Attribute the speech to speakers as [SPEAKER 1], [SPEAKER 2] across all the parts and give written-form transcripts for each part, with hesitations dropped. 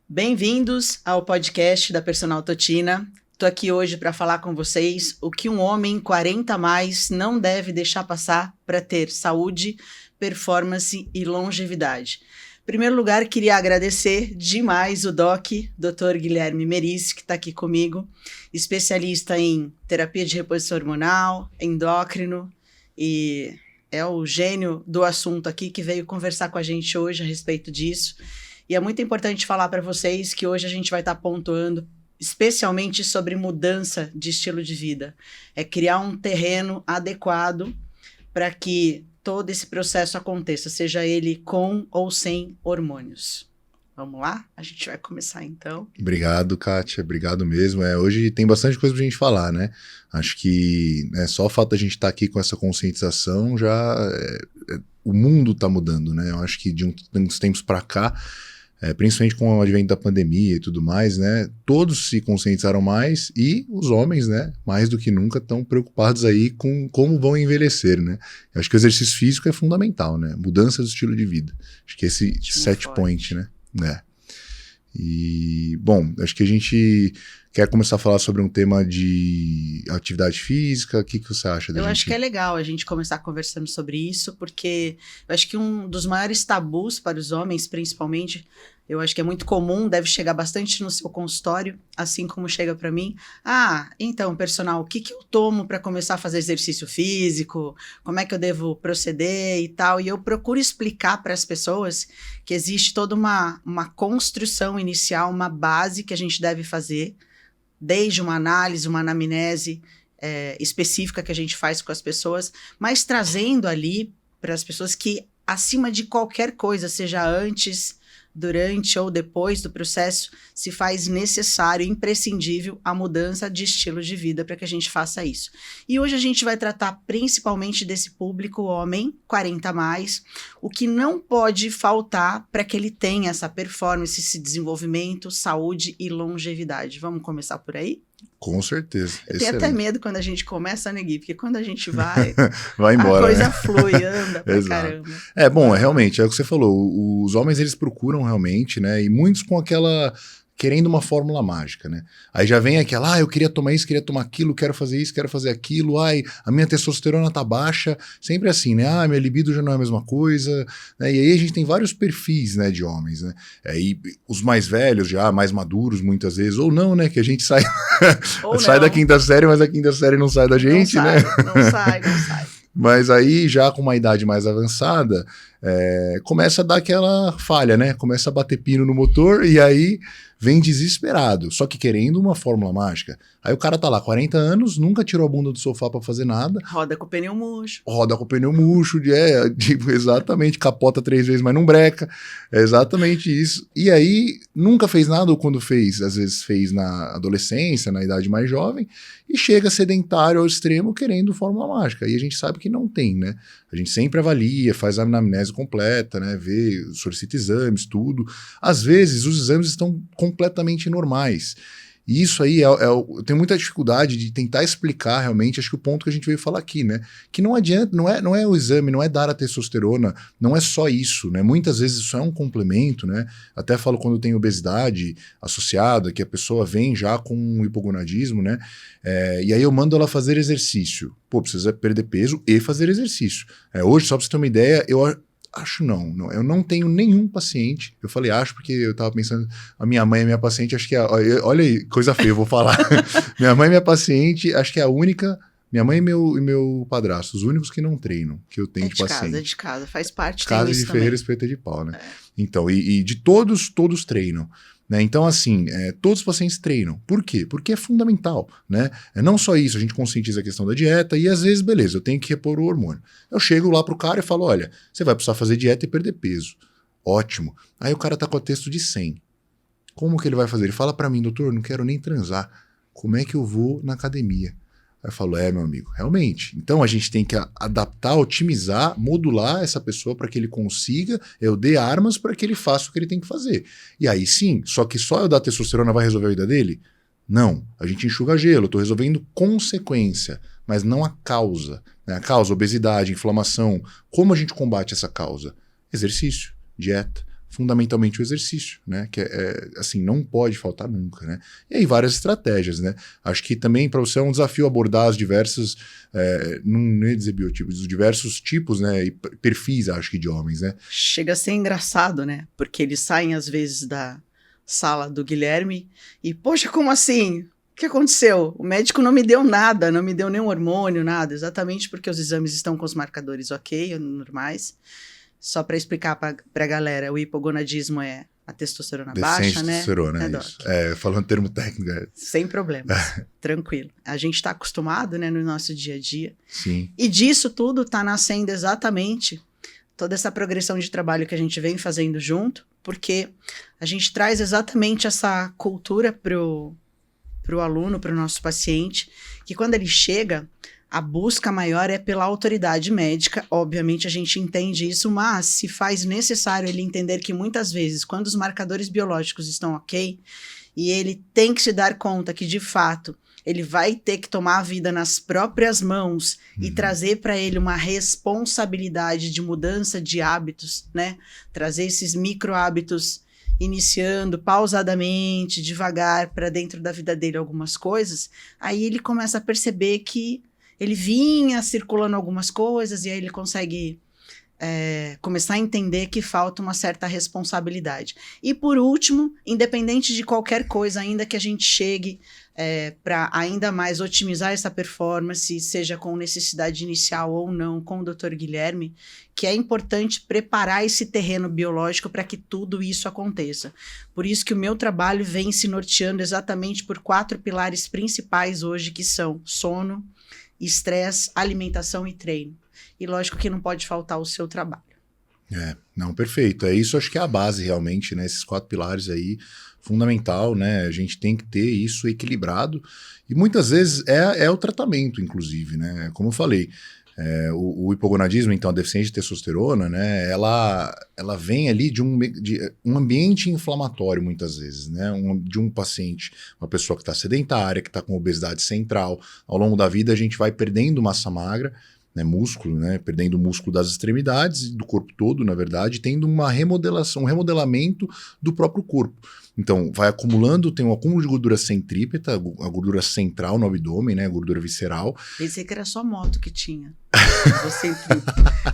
[SPEAKER 1] Bem-vindos ao podcast da Personal Totina. Estou aqui hoje para falar com vocês o que um homem 40 a mais não deve deixar passar para ter saúde, performance e longevidade. Em primeiro lugar, queria agradecer demais o Dr. Guilherme Meris, que está aqui comigo, especialista em terapia de reposição hormonal, endócrino, e é o gênio do assunto aqui que veio conversar com a gente hoje a respeito disso. E é muito importante falar para vocês que hoje a gente vai estar pontuando especialmente sobre mudança de estilo de vida. É criar um terreno adequado para que todo esse processo aconteça, seja ele com ou sem hormônios. Vamos lá? A gente vai começar então.
[SPEAKER 2] Obrigado, Kátia. Obrigado mesmo. Hoje tem bastante coisa pra gente falar, né? Acho que só o fato da gente estar aqui com essa conscientização o mundo tá mudando, né? Eu acho que de uns tempos para cá, principalmente com o advento da pandemia e tudo mais, né? Todos se conscientizaram mais e os homens, né? Mais do que nunca estão preocupados aí com como vão envelhecer, né? Eu acho que o exercício físico é fundamental, né? Mudança do estilo de vida. Acho que esse set point, né? E, bom, acho que a gente quer começar a falar sobre um tema de atividade física. O que você acha da gente?
[SPEAKER 1] Eu acho que é legal a gente começar conversando sobre isso, porque eu acho que um dos maiores tabus para os homens, principalmente, eu acho que é muito comum, deve chegar bastante no seu consultório, assim como chega para mim. Então, personal, o que eu tomo para começar a fazer exercício físico? Como é que eu devo proceder e tal? E eu procuro explicar para as pessoas que existe toda uma construção inicial, uma base que a gente deve fazer, desde uma análise, uma anamnese específica que a gente faz com as pessoas, mas trazendo ali para as pessoas que, acima de qualquer coisa, seja antes, durante ou depois do processo, se faz necessário, imprescindível, a mudança de estilo de vida para que a gente faça isso. E hoje a gente vai tratar principalmente desse público homem, 40 a mais, o que não pode faltar para que ele tenha essa performance, esse desenvolvimento, saúde e longevidade. Vamos começar por aí?
[SPEAKER 2] Com certeza.
[SPEAKER 1] Eu tenho até medo quando a gente começa, né, Gui? Porque quando a gente vai
[SPEAKER 2] embora,
[SPEAKER 1] a coisa
[SPEAKER 2] né?
[SPEAKER 1] flui, anda pra caramba.
[SPEAKER 2] Realmente, é o que você falou. Os homens, eles procuram realmente, né? E muitos com aquela... querendo uma fórmula mágica, né? Aí já vem aquela, eu queria tomar isso, queria tomar aquilo, quero fazer isso, quero fazer aquilo, a minha testosterona tá baixa, sempre assim, né? Minha libido já não é a mesma coisa, né? E aí a gente tem vários perfis, né, de homens, né? E os mais velhos já, mais maduros muitas vezes, ou não, né? Que a gente sai, sai da quinta série, mas a quinta série não sai da gente, né?
[SPEAKER 1] Não sai.
[SPEAKER 2] Mas aí, já com uma idade mais avançada, começa a dar aquela falha, né? Começa a bater pino no motor e aí vem desesperado, só que querendo uma fórmula mágica. Aí o cara tá lá, 40 anos, nunca tirou a bunda do sofá pra fazer nada.
[SPEAKER 1] Roda com o pneu murcho.
[SPEAKER 2] Exatamente, capota 3 vezes, mas não breca. É exatamente isso. E aí, nunca fez nada, ou quando fez, às vezes fez na adolescência, na idade mais jovem, e chega sedentário ao extremo querendo fórmula mágica. E a gente sabe que não tem, né? A gente sempre avalia, faz a anamnese completa, né? Vê, solicita exames, tudo. Às vezes, os exames estão completamente normais. E isso aí, eu tenho muita dificuldade de tentar explicar realmente, acho que o ponto que a gente veio falar aqui, né? Que não adianta, não é o exame, não é dar a testosterona, não é só isso, né? Muitas vezes isso é um complemento, né? Até falo quando tem obesidade associada, que a pessoa vem já com um hipogonadismo, né? E aí eu mando ela fazer exercício. Precisa perder peso e fazer exercício. Hoje, só pra você ter uma ideia, eu não tenho nenhum paciente, eu falei acho porque eu tava pensando, a minha mãe é minha paciente, acho que olha aí, coisa feia, eu vou falar, minha mãe é minha paciente, acho que é a única, minha mãe e meu padrasto, os únicos que não treinam, que eu tenho de paciente.
[SPEAKER 1] De casa, faz parte,
[SPEAKER 2] casa de ferreiro, espeta de pau, né? Então, e de todos treinam. Né? Então, assim, todos os pacientes treinam. Por quê? Porque é fundamental, né? Não só isso, a gente conscientiza a questão da dieta e às vezes, beleza, eu tenho que repor o hormônio. Eu chego lá pro cara e falo, olha, você vai precisar fazer dieta e perder peso. Ótimo. Aí o cara tá com a testo de 100. Como que ele vai fazer? Ele fala pra mim, doutor, não quero nem transar. Como é que eu vou na academia? Aí eu falo, meu amigo, realmente. Então a gente tem que adaptar, otimizar, modular essa pessoa para que ele consiga, eu dê armas para que ele faça o que ele tem que fazer. E aí sim, só que só eu dar testosterona vai resolver a vida dele? Não, a gente enxuga gelo, eu estou resolvendo consequência, mas não a causa. Né? A causa, obesidade, inflamação. Como a gente combate essa causa? Exercício, dieta, fundamentalmente o exercício, né? Que assim, não pode faltar nunca, né? E aí várias estratégias, né? Acho que também para você é um desafio abordar as diversas, não ia dizer biotipos, os diversos tipos, né? E perfis, acho que, de homens, né?
[SPEAKER 1] Chega a ser engraçado, né? Porque eles saem às vezes da sala do Guilherme e, poxa, como assim? O que aconteceu? O médico não me deu nada, não me deu nenhum hormônio, nada, exatamente porque os exames estão com os marcadores ok, normais. Só para explicar para a galera, o hipogonadismo é a testosterona baixa, né?
[SPEAKER 2] Testosterona, é isso. Falando termo técnico.
[SPEAKER 1] Sem problemas, tranquilo. A gente está acostumado, né, no nosso dia a dia.
[SPEAKER 2] Sim.
[SPEAKER 1] E disso tudo está nascendo exatamente toda essa progressão de trabalho que a gente vem fazendo junto, porque a gente traz exatamente essa cultura pro aluno, para o nosso paciente, que quando ele chega, a busca maior é pela autoridade médica. Obviamente a gente entende isso, mas se faz necessário ele entender que muitas vezes, quando os marcadores biológicos estão ok, e ele tem que se dar conta que, de fato, ele vai ter que tomar a vida nas próprias mãos e trazer para ele uma responsabilidade de mudança de hábitos, né? Trazer esses micro hábitos iniciando pausadamente, devagar, para dentro da vida dele algumas coisas, aí ele começa a perceber que ele vinha circulando algumas coisas e aí ele consegue começar a entender que falta uma certa responsabilidade. E por último, independente de qualquer coisa, ainda que a gente chegue para ainda mais otimizar essa performance, seja com necessidade inicial ou não, com o Dr. Guilherme, que é importante preparar esse terreno biológico para que tudo isso aconteça. Por isso que o meu trabalho vem se norteando exatamente por 4 pilares principais hoje, que são sono, estresse, alimentação e treino. E lógico que não pode faltar o seu trabalho.
[SPEAKER 2] Não, perfeito. Isso acho que é a base realmente, né? Esses 4 pilares aí, fundamental, né? A gente tem que ter isso equilibrado. E muitas vezes é o tratamento, inclusive, né? Como eu falei, o hipogonadismo, então, a deficiência de testosterona, né? Ela vem ali de um ambiente inflamatório, muitas vezes, né? De um paciente, uma pessoa que está sedentária, que está com obesidade central. Ao longo da vida, a gente vai perdendo massa magra, né, músculo, né, perdendo o músculo das extremidades, do corpo todo, na verdade, tendo uma remodelação, um remodelamento do próprio corpo. Então, vai acumulando, tem um acúmulo de gordura centrípeta, a gordura central no abdômen, né, a gordura visceral.
[SPEAKER 1] Pensei que era só moto que tinha.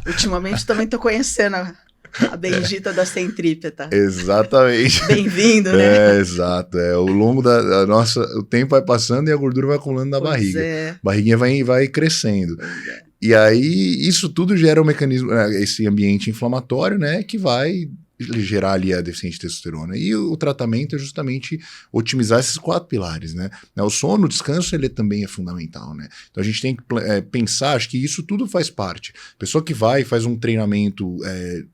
[SPEAKER 1] Ultimamente também estou conhecendo a bendita da centrípeta.
[SPEAKER 2] Exatamente.
[SPEAKER 1] Bem-vindo, né?
[SPEAKER 2] Exato. Ao longo da nossa... O tempo vai passando e a gordura vai acumulando na barriga. A barriguinha vai crescendo. E aí, isso tudo gera um mecanismo, esse ambiente inflamatório, né, que vai gerar ali a deficiência de testosterona. E o tratamento é justamente otimizar esses 4 pilares, né? O sono, o descanso, ele também é fundamental, né? Então a gente tem que pensar, acho que isso tudo faz parte. Pessoa que vai e faz um treinamento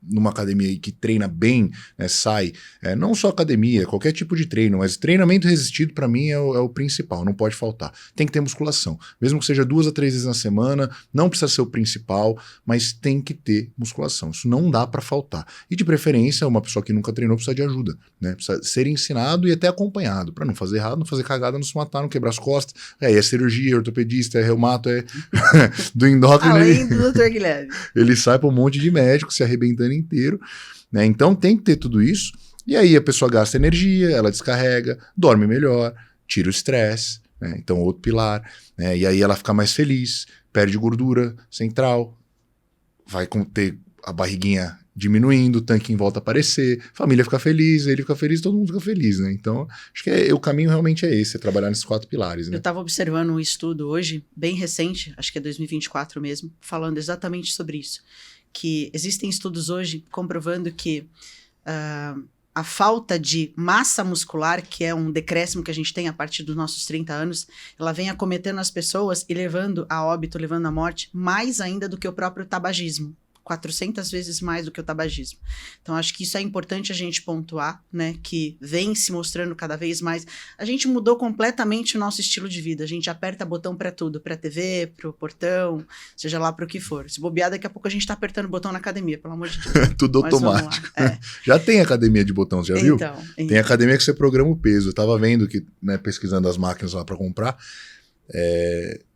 [SPEAKER 2] numa academia e que treina bem, né, sai, não só academia, qualquer tipo de treino, mas treinamento resistido para mim é o principal, não pode faltar. Tem que ter musculação. Mesmo que seja 2 a 3 vezes na semana, não precisa ser o principal, mas tem que ter musculação. Isso não dá para faltar. E de preferência, uma pessoa que nunca treinou precisa de ajuda, né? Precisa ser ensinado e até acompanhado, para não fazer errado, não fazer cagada, não se matar, não quebrar as costas. É cirurgia, ortopedista, reumato, do endócrino.
[SPEAKER 1] Além do Dr. Guilherme.
[SPEAKER 2] Ele sai para um monte de médico se arrebentando inteiro, né? Então tem que ter tudo isso. E aí a pessoa gasta energia, ela descarrega, dorme melhor, tira o estresse, né? Então outro pilar, né? E aí ela fica mais feliz, perde gordura central, vai ter a barriguinha diminuindo, o tanquinho volta a aparecer, família fica feliz, ele fica feliz, todo mundo fica feliz, né? Então, acho que o caminho realmente é esse, é trabalhar nesses 4 pilares, né?
[SPEAKER 1] Eu estava observando um estudo hoje, bem recente, acho que é 2024 mesmo, falando exatamente sobre isso, que existem estudos hoje comprovando que a falta de massa muscular, que é um decréscimo que a gente tem a partir dos nossos 30 anos, ela vem acometendo as pessoas e levando a óbito, levando à morte, mais ainda do que o próprio tabagismo. 400 vezes mais do que o tabagismo. Então, acho que isso é importante a gente pontuar, né, que vem se mostrando cada vez mais. A gente mudou completamente o nosso estilo de vida. A gente aperta botão para tudo, para TV, para o portão, seja lá para o que for. Se bobear, daqui a pouco a gente está apertando botão na academia, pelo amor de Deus.
[SPEAKER 2] Tudo automático. Já tem academia de botão, você já viu? Tem academia que você programa o peso. Eu estava vendo que, né, pesquisando as máquinas lá para comprar,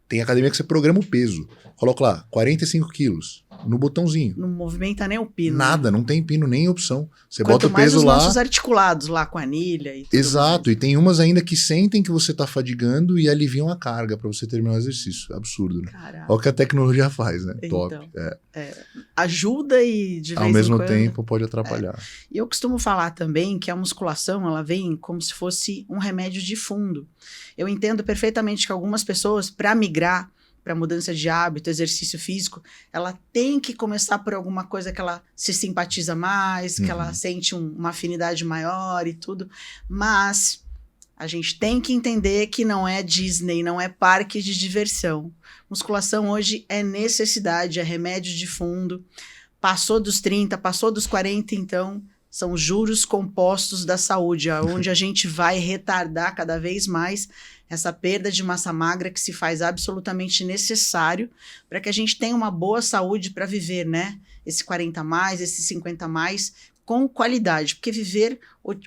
[SPEAKER 2] tem academia que você programa o peso. Coloca lá, 45 quilos. no botãozinho.
[SPEAKER 1] Não movimenta nem o pino.
[SPEAKER 2] Nada, não tem pino nem opção. Você
[SPEAKER 1] Quanto
[SPEAKER 2] bota o
[SPEAKER 1] mais
[SPEAKER 2] peso
[SPEAKER 1] os
[SPEAKER 2] lá.
[SPEAKER 1] nossos articulados lá com a anilha e tudo
[SPEAKER 2] Exato,
[SPEAKER 1] mais.
[SPEAKER 2] e tem umas ainda que sentem que você tá fadigando e aliviam a carga para você terminar o exercício. Absurdo, né?
[SPEAKER 1] Caraca.
[SPEAKER 2] Olha o que a tecnologia faz, né?
[SPEAKER 1] Então,
[SPEAKER 2] Top.
[SPEAKER 1] ajuda e de vez
[SPEAKER 2] Ao mesmo
[SPEAKER 1] em quando...
[SPEAKER 2] tempo pode atrapalhar.
[SPEAKER 1] E eu costumo falar também que a musculação, ela vem como se fosse um remédio de fundo. Eu entendo perfeitamente que algumas pessoas, para migrar para mudança de hábito, exercício físico, ela tem que começar por alguma coisa que ela se simpatiza mais, que ela sente uma afinidade maior e tudo, mas a gente tem que entender que não é Disney, não é parque de diversão. Musculação hoje é necessidade, é remédio de fundo. Passou dos 30, passou dos 40, então são juros compostos da saúde, onde a gente vai retardar cada vez mais essa perda de massa magra que se faz absolutamente necessário para que a gente tenha uma boa saúde para viver, né? Esse 40 a mais, esse 50 a mais, com qualidade. Porque viver,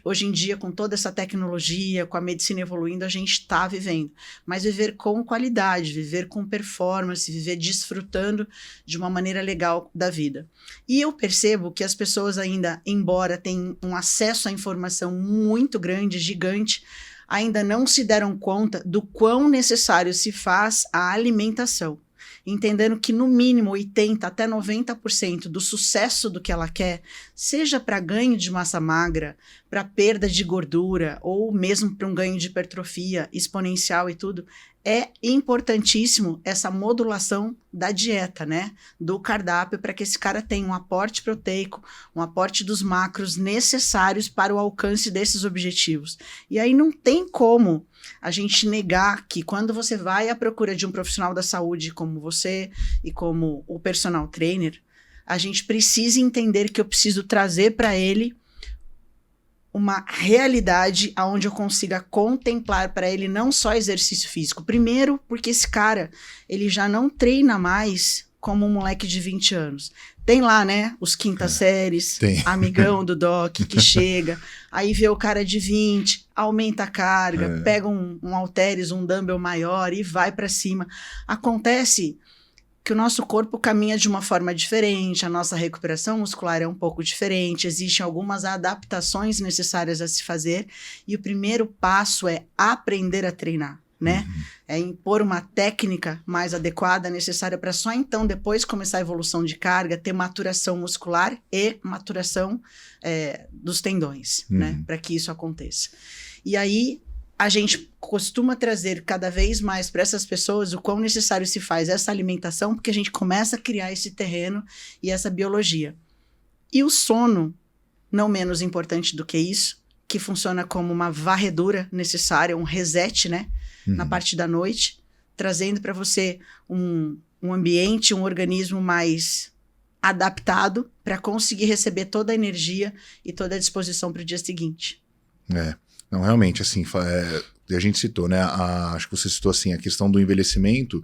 [SPEAKER 1] hoje em dia, com toda essa tecnologia, com a medicina evoluindo, a gente está vivendo. Mas viver com qualidade, viver com performance, viver desfrutando de uma maneira legal da vida. E eu percebo que as pessoas ainda, embora tenham um acesso à informação muito grande, gigante, ainda não se deram conta do quão necessário se faz a alimentação. Entendendo que no mínimo 80% até 90% do sucesso do que ela quer, seja para ganho de massa magra, para perda de gordura, ou mesmo para um ganho de hipertrofia exponencial e tudo, é importantíssimo essa modulação da dieta, né? Do cardápio, para que esse cara tenha um aporte proteico, um aporte dos macros necessários para o alcance desses objetivos. E aí não tem como a gente negar que quando você vai à procura de um profissional da saúde como você e como o personal trainer, a gente precisa entender que eu preciso trazer para ele uma realidade onde eu consiga contemplar para ele não só exercício físico. Primeiro, porque esse cara, ele já não treina mais como um moleque de 20 anos. Tem lá, né, os quintas séries, amigão do doc, que chega, aí vê o cara de 20, aumenta a carga, pega um halteres, um dumbbell maior e vai para cima. Acontece que o nosso corpo caminha de uma forma diferente, a nossa recuperação muscular é um pouco diferente, existem algumas adaptações necessárias a se fazer, e o primeiro passo é aprender a treinar, né? É impor uma técnica mais adequada, necessária para só então, depois começar a evolução de carga, ter maturação muscular e maturação dos tendões, né? Para que isso aconteça. E aí, a gente costuma trazer cada vez mais para essas pessoas o quão necessário se faz essa alimentação, porque a gente começa a criar esse terreno e essa biologia. E o sono, não menos importante do que isso, que funciona como uma varredura necessária, um reset, né? Na parte da noite, trazendo para você um ambiente, um organismo mais adaptado para conseguir receber toda a energia e toda a disposição para o dia seguinte.
[SPEAKER 2] Não, realmente, assim, a gente citou, né, acho que você citou, assim, a questão do envelhecimento,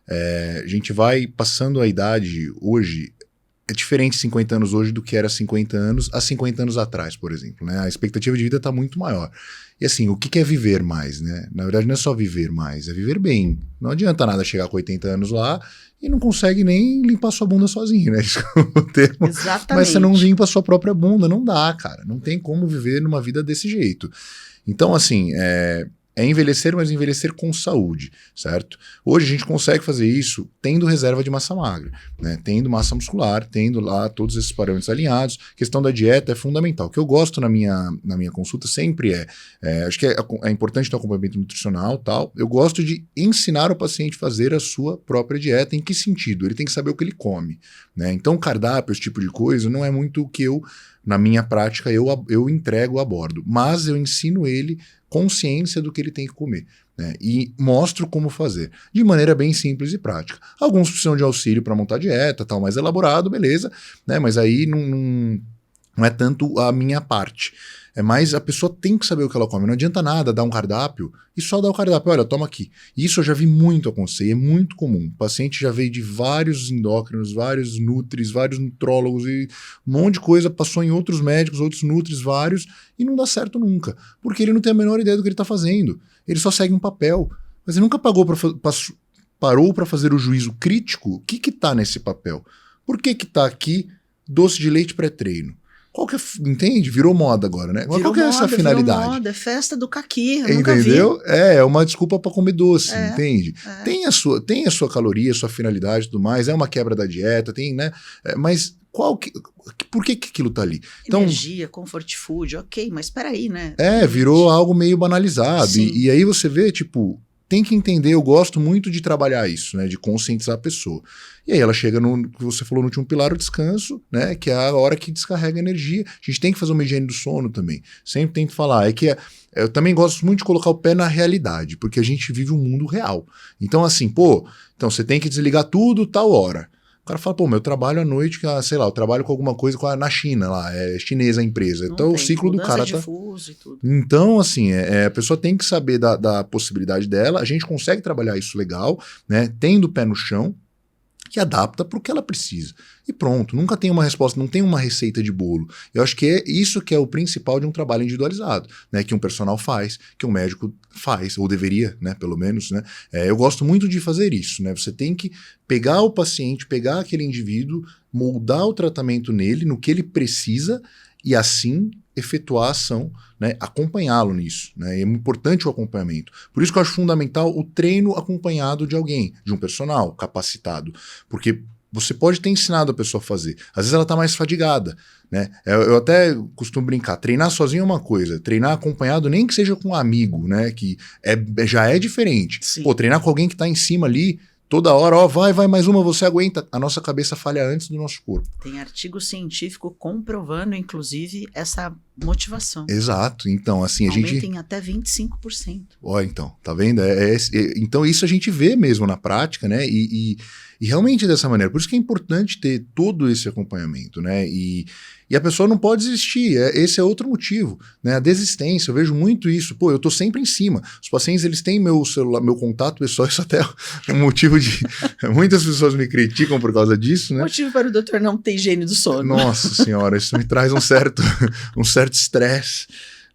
[SPEAKER 2] a gente vai passando a idade hoje, é diferente 50 anos hoje do que era 50 anos há 50 anos atrás, por exemplo, né, a expectativa de vida está muito maior. E assim, o que é viver mais, né? Na verdade não é só viver mais, é viver bem. Não adianta nada chegar com 80 anos lá e não consegue nem limpar sua bunda sozinho, né?
[SPEAKER 1] Exatamente.
[SPEAKER 2] Mas você não limpa a sua própria bunda, não dá, cara. Não tem como viver numa vida desse jeito. Então, assim, é envelhecer, mas envelhecer com saúde, certo? Hoje a gente consegue fazer isso tendo reserva de massa magra, né? Tendo massa muscular, tendo lá todos esses parâmetros alinhados. A questão da dieta é fundamental. O que eu gosto na minha consulta sempre acho que é importante ter um acompanhamento nutricional e tal. Eu gosto de ensinar o paciente a fazer a sua própria dieta. Em que sentido? Ele tem que saber o que ele come, né? Então, cardápio, esse tipo de coisa, não é muito o que na minha prática, eu entrego a bordo. Mas eu ensino ele consciência do que ele tem que comer, né? E mostro como fazer, de maneira bem simples e prática. Alguns precisam de auxílio para montar dieta, tal, mais elaborado, beleza, né? Mas aí não é tanto a minha parte. É mais a pessoa tem que saber o que ela come. Não adianta nada dar um cardápio e só dar o cardápio. Olha, toma aqui. Isso eu já vi muito acontecer, é muito comum. O paciente já veio de vários endócrinos, vários nutris, vários nutrólogos e um monte de coisa, passou em outros médicos, outros nutris, vários, e não dá certo nunca. Porque ele não tem a menor ideia do que ele está fazendo. Ele só segue um papel. Mas ele nunca parou para fazer o juízo crítico. O que está nesse papel? Por que que tá aqui doce de leite pré-treino? Qual que é, entende? Virou moda agora, né? Mas qual que é essa finalidade?
[SPEAKER 1] Virou moda, é festa do caqui, eu nunca vi.
[SPEAKER 2] Entendeu? É uma desculpa para comer doce, entende?
[SPEAKER 1] É.
[SPEAKER 2] Tem a sua caloria, a sua finalidade e tudo mais, é uma quebra da dieta, tem, né? Mas por que aquilo tá ali? Então,
[SPEAKER 1] energia, comfort food, ok, mas peraí, né?
[SPEAKER 2] virou algo meio banalizado. E aí você vê, tipo, tem que entender, eu gosto muito de trabalhar isso, né? De conscientizar a pessoa. E aí ela chega no que você falou no último pilar, o descanso, né? Que é a hora que descarrega energia. A gente tem que fazer uma higiene do sono também. Sempre tento falar. Eu também gosto muito de colocar o pé na realidade, porque a gente vive um mundo real. Então, assim, então você tem que desligar tudo tal hora. O cara fala, meu trabalho à noite, sei lá, eu trabalho com alguma coisa na China lá, é chinesa a empresa.
[SPEAKER 1] Não
[SPEAKER 2] então
[SPEAKER 1] tem,
[SPEAKER 2] o ciclo do cara
[SPEAKER 1] de
[SPEAKER 2] tá...
[SPEAKER 1] fuso e tudo.
[SPEAKER 2] Então, assim, a pessoa tem que saber da possibilidade dela, a gente consegue trabalhar isso legal, né? Tendo o pé no chão, que adapta para o que ela precisa. E pronto, nunca tem uma resposta, não tem uma receita de bolo. Eu acho que é isso que é o principal de um trabalho individualizado, né? Que um personal faz, que um médico faz, ou deveria, né? Pelo menos, né? Eu gosto muito de fazer isso, né? Você tem que pegar o paciente, pegar aquele indivíduo, moldar o tratamento nele, no que ele precisa, e assim efetuar a ação, né, acompanhá-lo nisso, né, é importante o acompanhamento. Por isso que eu acho fundamental o treino acompanhado de alguém, de um personal capacitado, porque você pode ter ensinado a pessoa a fazer, às vezes ela está mais fadigada, né, eu até costumo brincar, treinar sozinho é uma coisa, treinar acompanhado nem que seja com um amigo, né, que já é diferente.
[SPEAKER 1] Sim.
[SPEAKER 2] Treinar com alguém que está em cima ali, toda hora, vai mais uma, você aguenta. A nossa cabeça falha antes do nosso corpo.
[SPEAKER 1] Tem artigo científico comprovando, inclusive, essa motivação.
[SPEAKER 2] Exato. Então, assim,
[SPEAKER 1] Aumentem até 25%.
[SPEAKER 2] Então, tá vendo? Então, isso a gente vê mesmo na prática, né? E realmente dessa maneira. Por isso que é importante ter todo esse acompanhamento, né? E a pessoa não pode desistir. Esse é outro motivo, né? A desistência, eu vejo muito isso. Eu tô sempre em cima. Os pacientes, eles têm meu celular, meu contato pessoal, isso até é um motivo de... Muitas pessoas me criticam por causa disso, né?
[SPEAKER 1] Motivo para o doutor não ter higiene do sono.
[SPEAKER 2] Nossa senhora, isso me traz um certo estresse.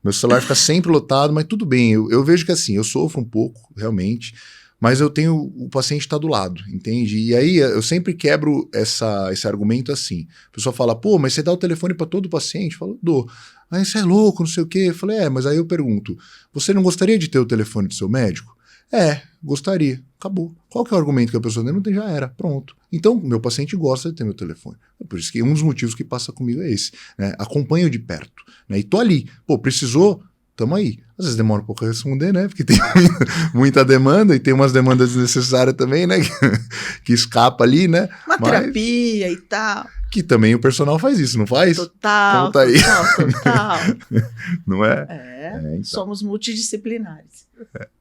[SPEAKER 2] Meu celular fica sempre lotado, mas tudo bem. Eu vejo que assim, eu sofro um pouco, realmente, mas eu tenho o paciente está do lado, entende? E aí eu sempre quebro esse argumento assim. A pessoa fala, mas você dá o telefone para todo paciente? Eu falo, dou. Aí você é louco, não sei o quê. Eu falei, mas aí eu pergunto, você não gostaria de ter o telefone do seu médico? Gostaria. Acabou. Qual que é o argumento que a pessoa não tem? Já era. Pronto. Então, meu paciente gosta de ter meu telefone. Por isso que um dos motivos que passa comigo é esse. Né? Acompanho de perto. Né? E tô ali. Precisou? Tamo aí. Às vezes demora um pouco a responder, né? Porque tem muita demanda e tem umas demandas desnecessárias também, né? Que escapa ali, né?
[SPEAKER 1] Terapia e tal.
[SPEAKER 2] Que também o personal faz isso, não faz?
[SPEAKER 1] Total,
[SPEAKER 2] tá aí.
[SPEAKER 1] total.
[SPEAKER 2] Não é?
[SPEAKER 1] Então. Somos multidisciplinares.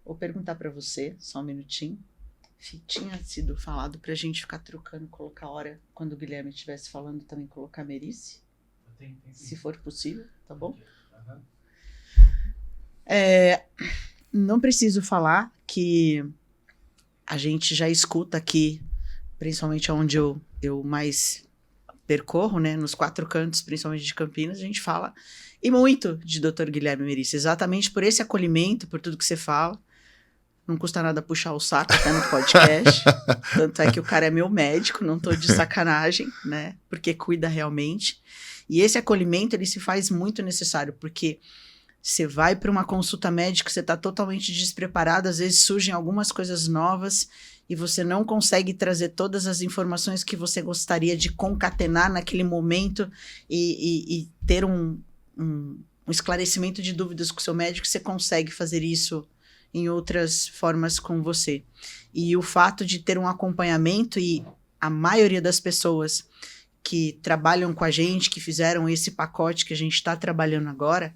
[SPEAKER 1] Vou perguntar para você, só um minutinho. Tinha sido falado pra gente ficar trocando, colocar a hora, quando o Guilherme estivesse falando, também colocar a Merice. Se for possível, tá bom? Não preciso falar que a gente já escuta aqui, principalmente onde eu mais percorro, né, nos 4 cantos, principalmente de Campinas, a gente fala e muito de Dr. Guilherme Merice, exatamente por esse acolhimento, por tudo que você fala. Não custa nada puxar o saco até no podcast. Tanto é que o cara é meu médico, não tô de sacanagem, né? Porque cuida realmente. E esse acolhimento, ele se faz muito necessário, porque você vai para uma consulta médica, você tá totalmente despreparado, às vezes surgem algumas coisas novas e você não consegue trazer todas as informações que você gostaria de concatenar naquele momento e ter um esclarecimento de dúvidas com o seu médico. Você consegue fazer isso em outras formas com você. E o fato de ter um acompanhamento, e a maioria das pessoas que trabalham com a gente, que fizeram esse pacote que a gente está trabalhando agora,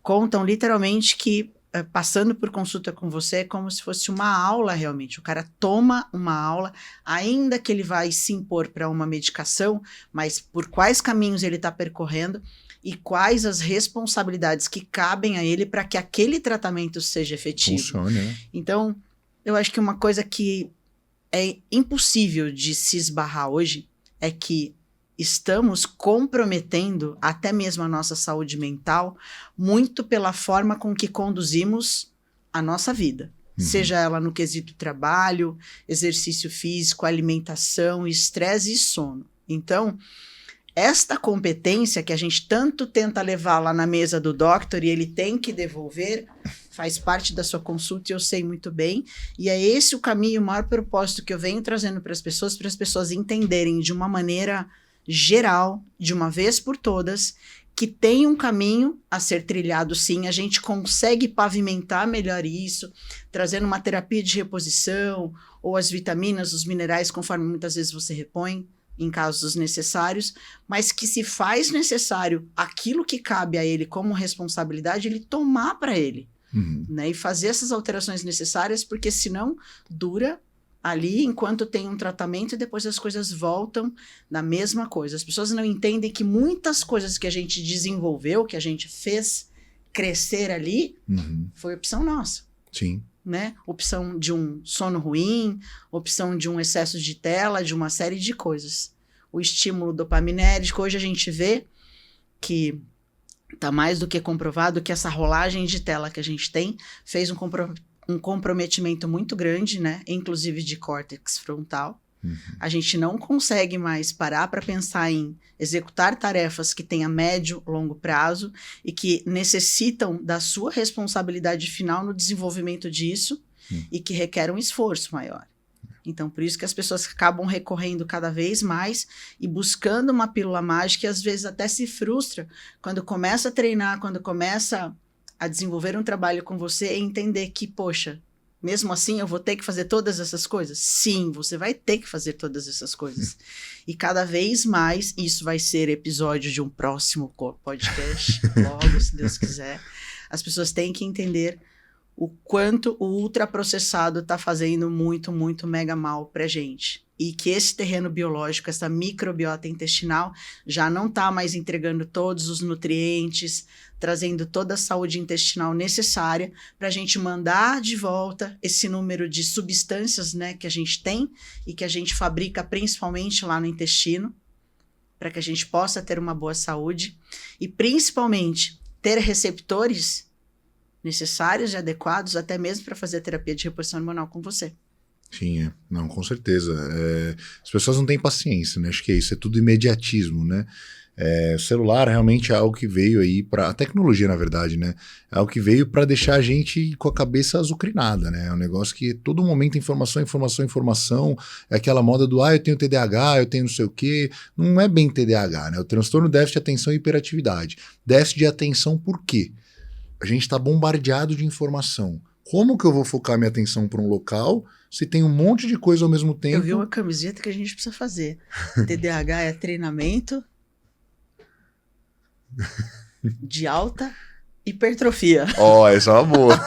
[SPEAKER 1] contam literalmente que passando por consulta com você é como se fosse uma aula realmente. O cara toma uma aula, ainda que ele vai se impor para uma medicação, mas por quais caminhos ele está percorrendo e quais as responsabilidades que cabem a ele para que aquele tratamento seja efetivo.
[SPEAKER 2] Funcione, né?
[SPEAKER 1] Então, eu acho que uma coisa que é impossível de se esbarrar hoje é que estamos comprometendo até mesmo a nossa saúde mental muito pela forma com que conduzimos a nossa vida. Seja ela no quesito trabalho, exercício físico, alimentação, estresse e sono. Então, esta competência que a gente tanto tenta levar lá na mesa do doctor e ele tem que devolver, faz parte da sua consulta e eu sei muito bem. E é esse o caminho, o maior propósito que eu venho trazendo para as pessoas entenderem de uma maneira geral, de uma vez por todas, que tem um caminho a ser trilhado sim, a gente consegue pavimentar melhor isso, trazendo uma terapia de reposição, ou as vitaminas, os minerais, conforme muitas vezes você repõe, em casos necessários, mas que se faz necessário aquilo que cabe a ele como responsabilidade, ele tomar para ele, né? E fazer essas alterações necessárias, porque senão dura ali enquanto tem um tratamento e depois as coisas voltam na mesma coisa. As pessoas não entendem que muitas coisas que a gente desenvolveu, que a gente fez crescer ali, foi opção nossa.
[SPEAKER 2] Sim.
[SPEAKER 1] Né? Opção de um sono ruim, opção de um excesso de tela, de uma série de coisas. O estímulo dopaminérgico, hoje a gente vê que está mais do que comprovado que essa rolagem de tela que a gente tem fez um comprometimento muito grande, né? Inclusive de córtex frontal. A gente não consegue mais parar para pensar em executar tarefas que têm a médio, longo prazo e que necessitam da sua responsabilidade final no desenvolvimento disso e que requer um esforço maior. Então, por isso que as pessoas acabam recorrendo cada vez mais e buscando uma pílula mágica e às vezes até se frustra quando começa a treinar, quando começa a desenvolver um trabalho com você e entender que, poxa, mesmo assim, eu vou ter que fazer todas essas coisas? Sim, você vai ter que fazer todas essas coisas. E cada vez mais, isso vai ser episódio de um próximo podcast, logo, se Deus quiser. As pessoas têm que entender o quanto o ultraprocessado está fazendo muito, muito mega mal pra gente. E que esse terreno biológico, essa microbiota intestinal, já não está mais entregando todos os nutrientes, trazendo toda a saúde intestinal necessária para a gente mandar de volta esse número de substâncias, né, que a gente tem e que a gente fabrica principalmente lá no intestino, para que a gente possa ter uma boa saúde e principalmente ter receptores necessários e adequados até mesmo para fazer a terapia de reposição hormonal com você.
[SPEAKER 2] Sim, não, com certeza. As pessoas não têm paciência, né? Acho que é isso, é tudo imediatismo, né? O celular realmente é algo que veio aí para a tecnologia, na verdade, né? É algo que veio para deixar a gente com a cabeça azucrinada, né? É um negócio que todo momento informação. É aquela moda do eu tenho TDAH, eu tenho não sei o quê. Não é bem TDAH, né? O transtorno déficit de atenção e hiperatividade. Déficit de atenção por quê? A gente está bombardeado de informação. Como que eu vou focar minha atenção para um local se tem um monte de coisa ao mesmo tempo?
[SPEAKER 1] Eu vi uma camiseta que a gente precisa fazer. TDAH é treinamento de alta hipertrofia.
[SPEAKER 2] Essa é uma boa.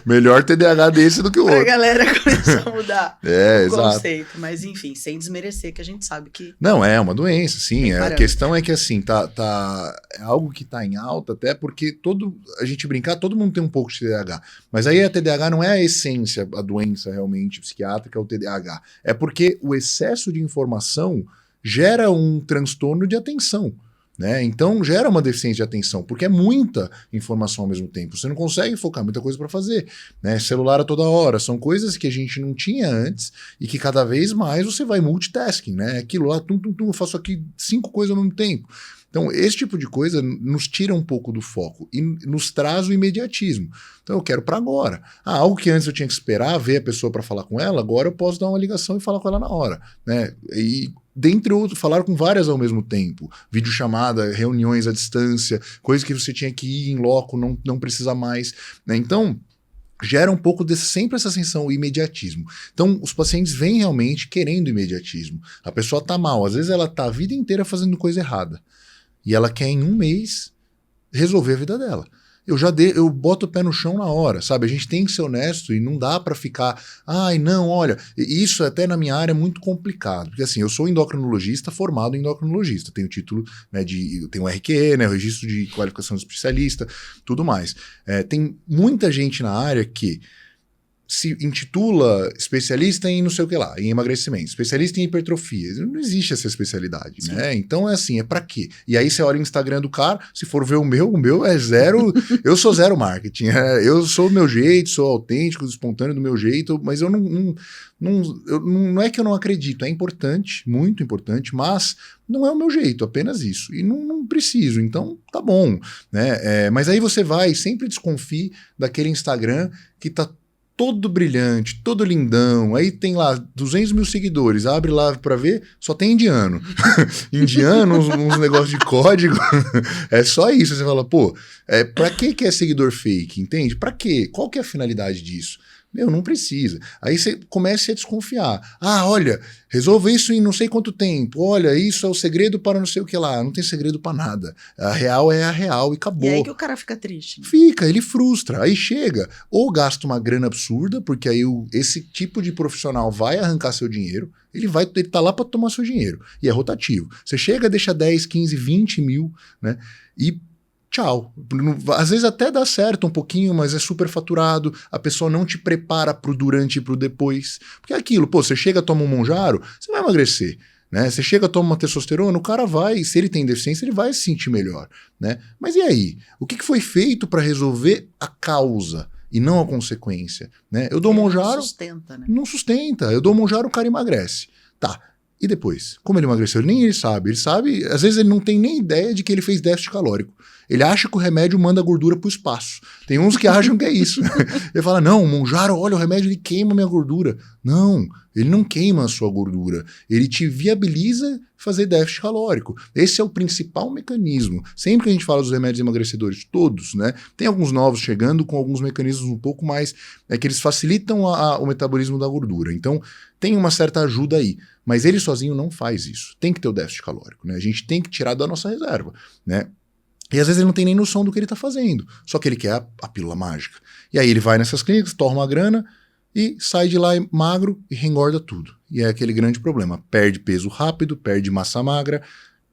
[SPEAKER 2] Melhor TDAH desse do que o outro.
[SPEAKER 1] Pra galera começar a mudar o
[SPEAKER 2] exato.
[SPEAKER 1] conceito. Mas enfim, sem desmerecer, que a gente sabe que...
[SPEAKER 2] Não, é uma doença, sim. A questão é que assim, é algo que tá em alta, até porque a gente brincar, todo mundo tem um pouco de TDAH. Mas aí a TDAH não é a essência, a doença realmente psiquiátrica, é o TDAH. É porque o excesso de informação gera um transtorno de atenção. Né? Então gera uma deficiência de atenção, porque é muita informação ao mesmo tempo. Você não consegue focar, muita coisa para fazer. Né? Celular a toda hora, são coisas que a gente não tinha antes e que cada vez mais você vai multitasking. Né? Aquilo lá, eu faço aqui 5 coisas ao mesmo tempo. Então, esse tipo de coisa nos tira um pouco do foco e nos traz o imediatismo. Então, eu quero para agora. Algo que antes eu tinha que esperar, ver a pessoa para falar com ela, agora eu posso dar uma ligação e falar com ela na hora. Né? E, dentre outros, falar com várias ao mesmo tempo. Videochamada, reuniões à distância, coisas que você tinha que ir em loco, não precisa mais. Né? Então, gera um pouco sempre essa sensação, o imediatismo. Então, os pacientes vêm realmente querendo imediatismo. A pessoa tá mal, às vezes ela tá a vida inteira fazendo coisa errada. E ela quer em um mês resolver a vida dela. Eu boto o pé no chão na hora, sabe? A gente tem que ser honesto e não dá pra ficar, não, olha, isso até na minha área é muito complicado, porque assim, eu sou endocrinologista, formado em endocrinologista, tenho título, né, tenho RQE, né, o registro de qualificação de especialista, tudo mais. Tem muita gente na área que se intitula especialista em não sei o que lá, em emagrecimento, especialista em hipertrofia. Não existe essa especialidade, né? Então é assim, é pra quê? E aí você olha o Instagram do cara, se for ver o meu é zero, eu sou zero marketing, eu sou do meu jeito, sou autêntico, espontâneo do meu jeito, mas eu não é que eu não acredito, é importante, muito importante, mas não é o meu jeito, apenas isso. E não preciso, então tá bom, né? Mas aí você vai, sempre desconfie daquele Instagram que tá todo brilhante, todo lindão, aí tem lá 200 mil seguidores, abre lá pra ver, só tem indiano. Indiano, uns negócios de código, é só isso. Você fala, pô, pra que é seguidor fake, entende? Pra quê? Qual que é a finalidade disso? Meu, não precisa. Aí você começa a desconfiar. Ah, olha, resolva isso em não sei quanto tempo. Olha, isso é o segredo para não sei o que lá. Não tem segredo para nada. A real é a real e acabou.
[SPEAKER 1] E aí que o cara fica triste. Né?
[SPEAKER 2] Fica, ele frustra. Aí chega, ou gasta uma grana absurda, porque aí esse tipo de profissional vai arrancar seu dinheiro. Ele tá lá para tomar seu dinheiro. E é rotativo. Você chega, deixa 10, 15, 20 mil, né? E tchau. Às vezes até dá certo um pouquinho, mas é super faturado, a pessoa não te prepara pro durante e pro depois. Porque é aquilo, pô, você chega, toma um Monjaro, você vai emagrecer, né? Você chega, toma uma testosterona, o cara vai, se ele tem deficiência, ele vai se sentir melhor, né? Mas e aí? O que foi feito para resolver a causa e não a consequência, né? Eu dou Monjaro...
[SPEAKER 1] Não sustenta, né?
[SPEAKER 2] Não sustenta. Eu dou Monjaro, o cara emagrece. Tá. E depois? Como ele emagreceu? Nem ele sabe. Ele sabe, às vezes ele não tem nem ideia de que ele fez déficit calórico. Ele acha que o remédio manda a gordura pro espaço. Tem uns que acham que é isso. Ele fala, não, Monjaro, olha, o remédio ele queima a minha gordura. Não, ele não queima a sua gordura. Ele te viabiliza fazer déficit calórico. Esse é o principal mecanismo. Sempre que a gente fala dos remédios emagrecedores, todos, né? Tem alguns novos chegando com alguns mecanismos um pouco mais... que eles facilitam o metabolismo da gordura. Então, tem uma certa ajuda aí. Mas ele sozinho não faz isso. Tem que ter o déficit calórico, né? A gente tem que tirar da nossa reserva, né? E às vezes ele não tem nem noção do que ele está fazendo. Só que ele quer a pílula mágica. E aí ele vai nessas clínicas, torna uma grana e sai de lá magro e reengorda tudo. E é aquele grande problema. Perde peso rápido, perde massa magra,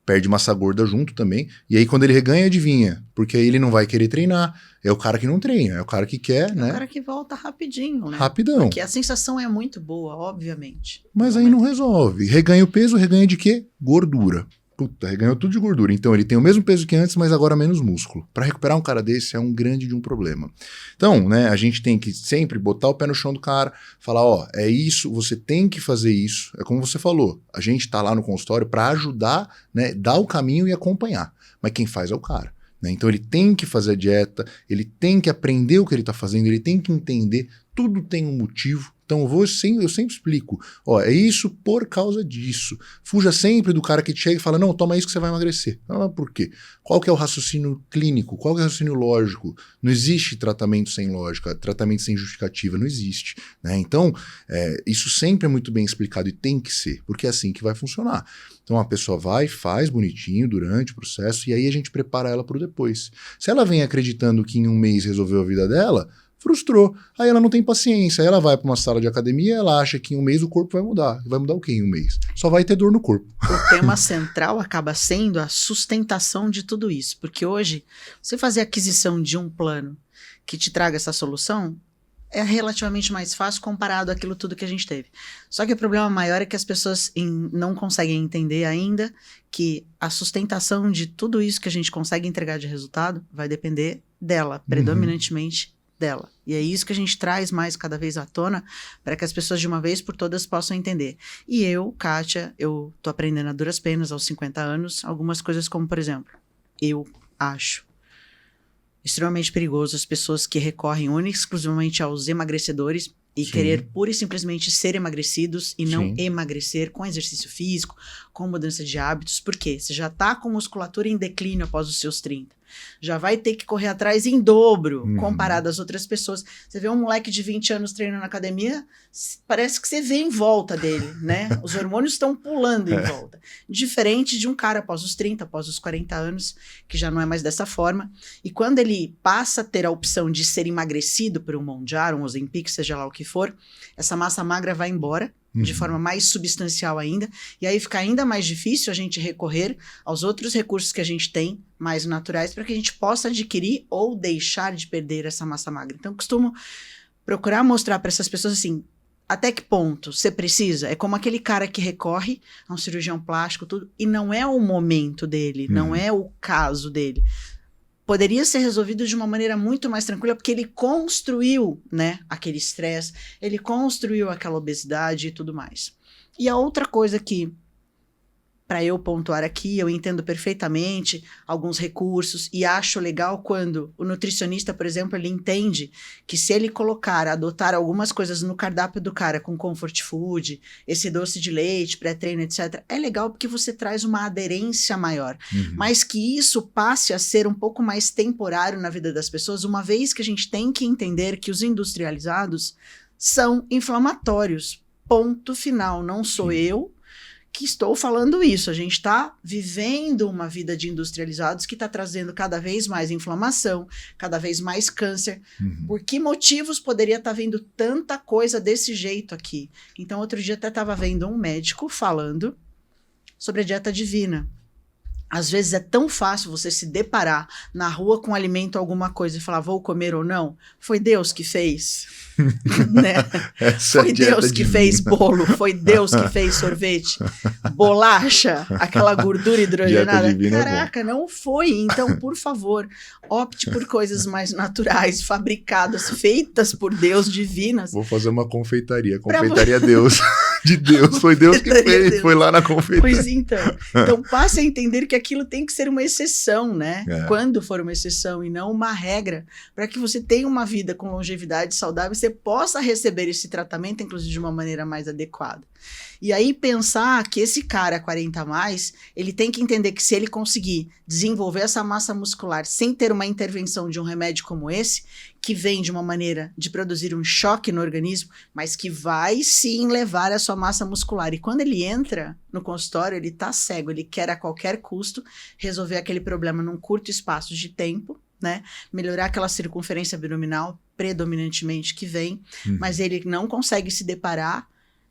[SPEAKER 2] perde massa gorda junto também. E aí quando ele reganha, adivinha? Porque aí ele não vai querer treinar. É o cara que não treina, é o cara que quer, né?
[SPEAKER 1] É o cara que volta rapidinho, né?
[SPEAKER 2] Rapidão.
[SPEAKER 1] Porque a sensação é muito boa, obviamente.
[SPEAKER 2] Mas aí não resolve. Reganha o peso, reganha de quê? Gordura. Puta, reganhou tudo de gordura. Então ele tem o mesmo peso que antes, mas agora menos músculo. Para recuperar um cara desse é um grande de um problema. Então, né, a gente tem que sempre botar o pé no chão do cara, falar, ó, é isso, você tem que fazer isso. É como você falou, a gente tá lá no consultório para ajudar, né, dar o caminho e acompanhar. Mas quem faz é o cara. Né? Então ele tem que fazer a dieta, ele tem que aprender o que ele tá fazendo, ele tem que entender, tudo tem um motivo. Então eu sempre explico, ó, é isso por causa disso. Fuja sempre do cara que te chega e fala, não, toma isso que você vai emagrecer. Ah, por quê? Qual que é o raciocínio clínico? Qual que é o raciocínio lógico? Não existe tratamento sem lógica, tratamento sem justificativa, não existe. Né? Então, isso sempre é muito bem explicado e tem que ser, porque é assim que vai funcionar. Então a pessoa vai, faz bonitinho durante o processo e aí a gente prepara ela para o depois. Se ela vem acreditando que em um mês resolveu a vida dela, frustrou. Aí ela não tem paciência. Aí ela vai para uma sala de academia, ela acha que em um mês o corpo vai mudar. Vai mudar o quê em um mês? Só vai ter dor no corpo.
[SPEAKER 1] O tema central acaba sendo a sustentação de tudo isso. Porque hoje, você fazer aquisição de um plano que te traga essa solução é relativamente mais fácil comparado àquilo tudo que a gente teve. Só que o problema maior é que as pessoas não conseguem entender ainda que a sustentação de tudo isso que a gente consegue entregar de resultado vai depender dela, predominantemente dela. E é isso que a gente traz mais cada vez à tona para que as pessoas de uma vez por todas possam entender. E eu, Kátia, eu tô aprendendo a duras penas aos 50 anos, algumas coisas como, por exemplo, eu acho extremamente perigoso as pessoas que recorrem única e exclusivamente aos emagrecedores e querer pura e simplesmente ser emagrecidos e não emagrecer com exercício físico, com mudança de hábitos, porque você já tá com musculatura em declínio após os seus 30. Já vai ter que correr atrás em dobro, comparado às outras pessoas. Você vê um moleque de 20 anos treinando na academia, parece que você vê em volta dele, né? Os hormônios estão pulando em volta. Diferente de um cara após os 30, após os 40 anos, que já não é mais dessa forma. E quando ele passa a ter a opção de ser emagrecido por um Mounjaro, um Ozempic, seja lá o que for, essa massa magra vai embora, de forma mais substancial ainda, e aí fica ainda mais difícil a gente recorrer aos outros recursos que a gente tem, mais naturais, para que a gente possa adquirir ou deixar de perder essa massa magra. Então, eu costumo procurar mostrar para essas pessoas assim, até que ponto você precisa? É como aquele cara que recorre a um cirurgião plástico, tudo, e não é o momento dele, não é o caso dele. Poderia ser resolvido de uma maneira muito mais tranquila, porque ele construiu, né, aquele estresse, ele construiu aquela obesidade e tudo mais. E a outra coisa que, para eu pontuar aqui, eu entendo perfeitamente alguns recursos e acho legal quando o nutricionista, por exemplo, ele entende que se ele adotar algumas coisas no cardápio do cara com comfort food, esse doce de leite, pré-treino, etc., é legal porque você traz uma aderência maior. Mas que isso passe a ser um pouco mais temporário na vida das pessoas, uma vez que a gente tem que entender que os industrializados são inflamatórios. Ponto final. Não sou eu que estou falando isso. A gente está vivendo uma vida de industrializados que está trazendo cada vez mais inflamação, cada vez mais câncer. Por que motivos poderia estar vendo tanta coisa desse jeito aqui? Então, outro dia até estava vendo um médico falando sobre a dieta divina. Às vezes é tão fácil você se deparar na rua com alimento, alguma coisa, e falar, vou comer ou não. Foi Deus que fez. Né? Foi Deus que fez bolo, foi Deus que fez sorvete, bolacha, aquela gordura hidrogenada. Caraca, não foi. Então, por favor, opte por coisas mais naturais, fabricadas, feitas por Deus, divinas.
[SPEAKER 2] Vou fazer uma confeitaria. Confeitaria Deus. De Deus, foi Deus que fez, Deus. Foi lá na confeitaria.
[SPEAKER 1] Pois então passe a entender que aquilo tem que ser uma exceção, né? Quando for uma exceção e não uma regra, para que você tenha uma vida com longevidade saudável, você possa receber esse tratamento, inclusive de uma maneira mais adequada. E aí pensar que esse cara 40 a mais, ele tem que entender que se ele conseguir desenvolver essa massa muscular sem ter uma intervenção de um remédio como esse, que vem de uma maneira de produzir um choque no organismo, mas que vai sim levar a sua massa muscular. E quando ele entra no consultório, ele tá cego, ele quer a qualquer custo resolver aquele problema num curto espaço de tempo, né? Melhorar aquela circunferência abdominal predominantemente que vem, mas ele não consegue se deparar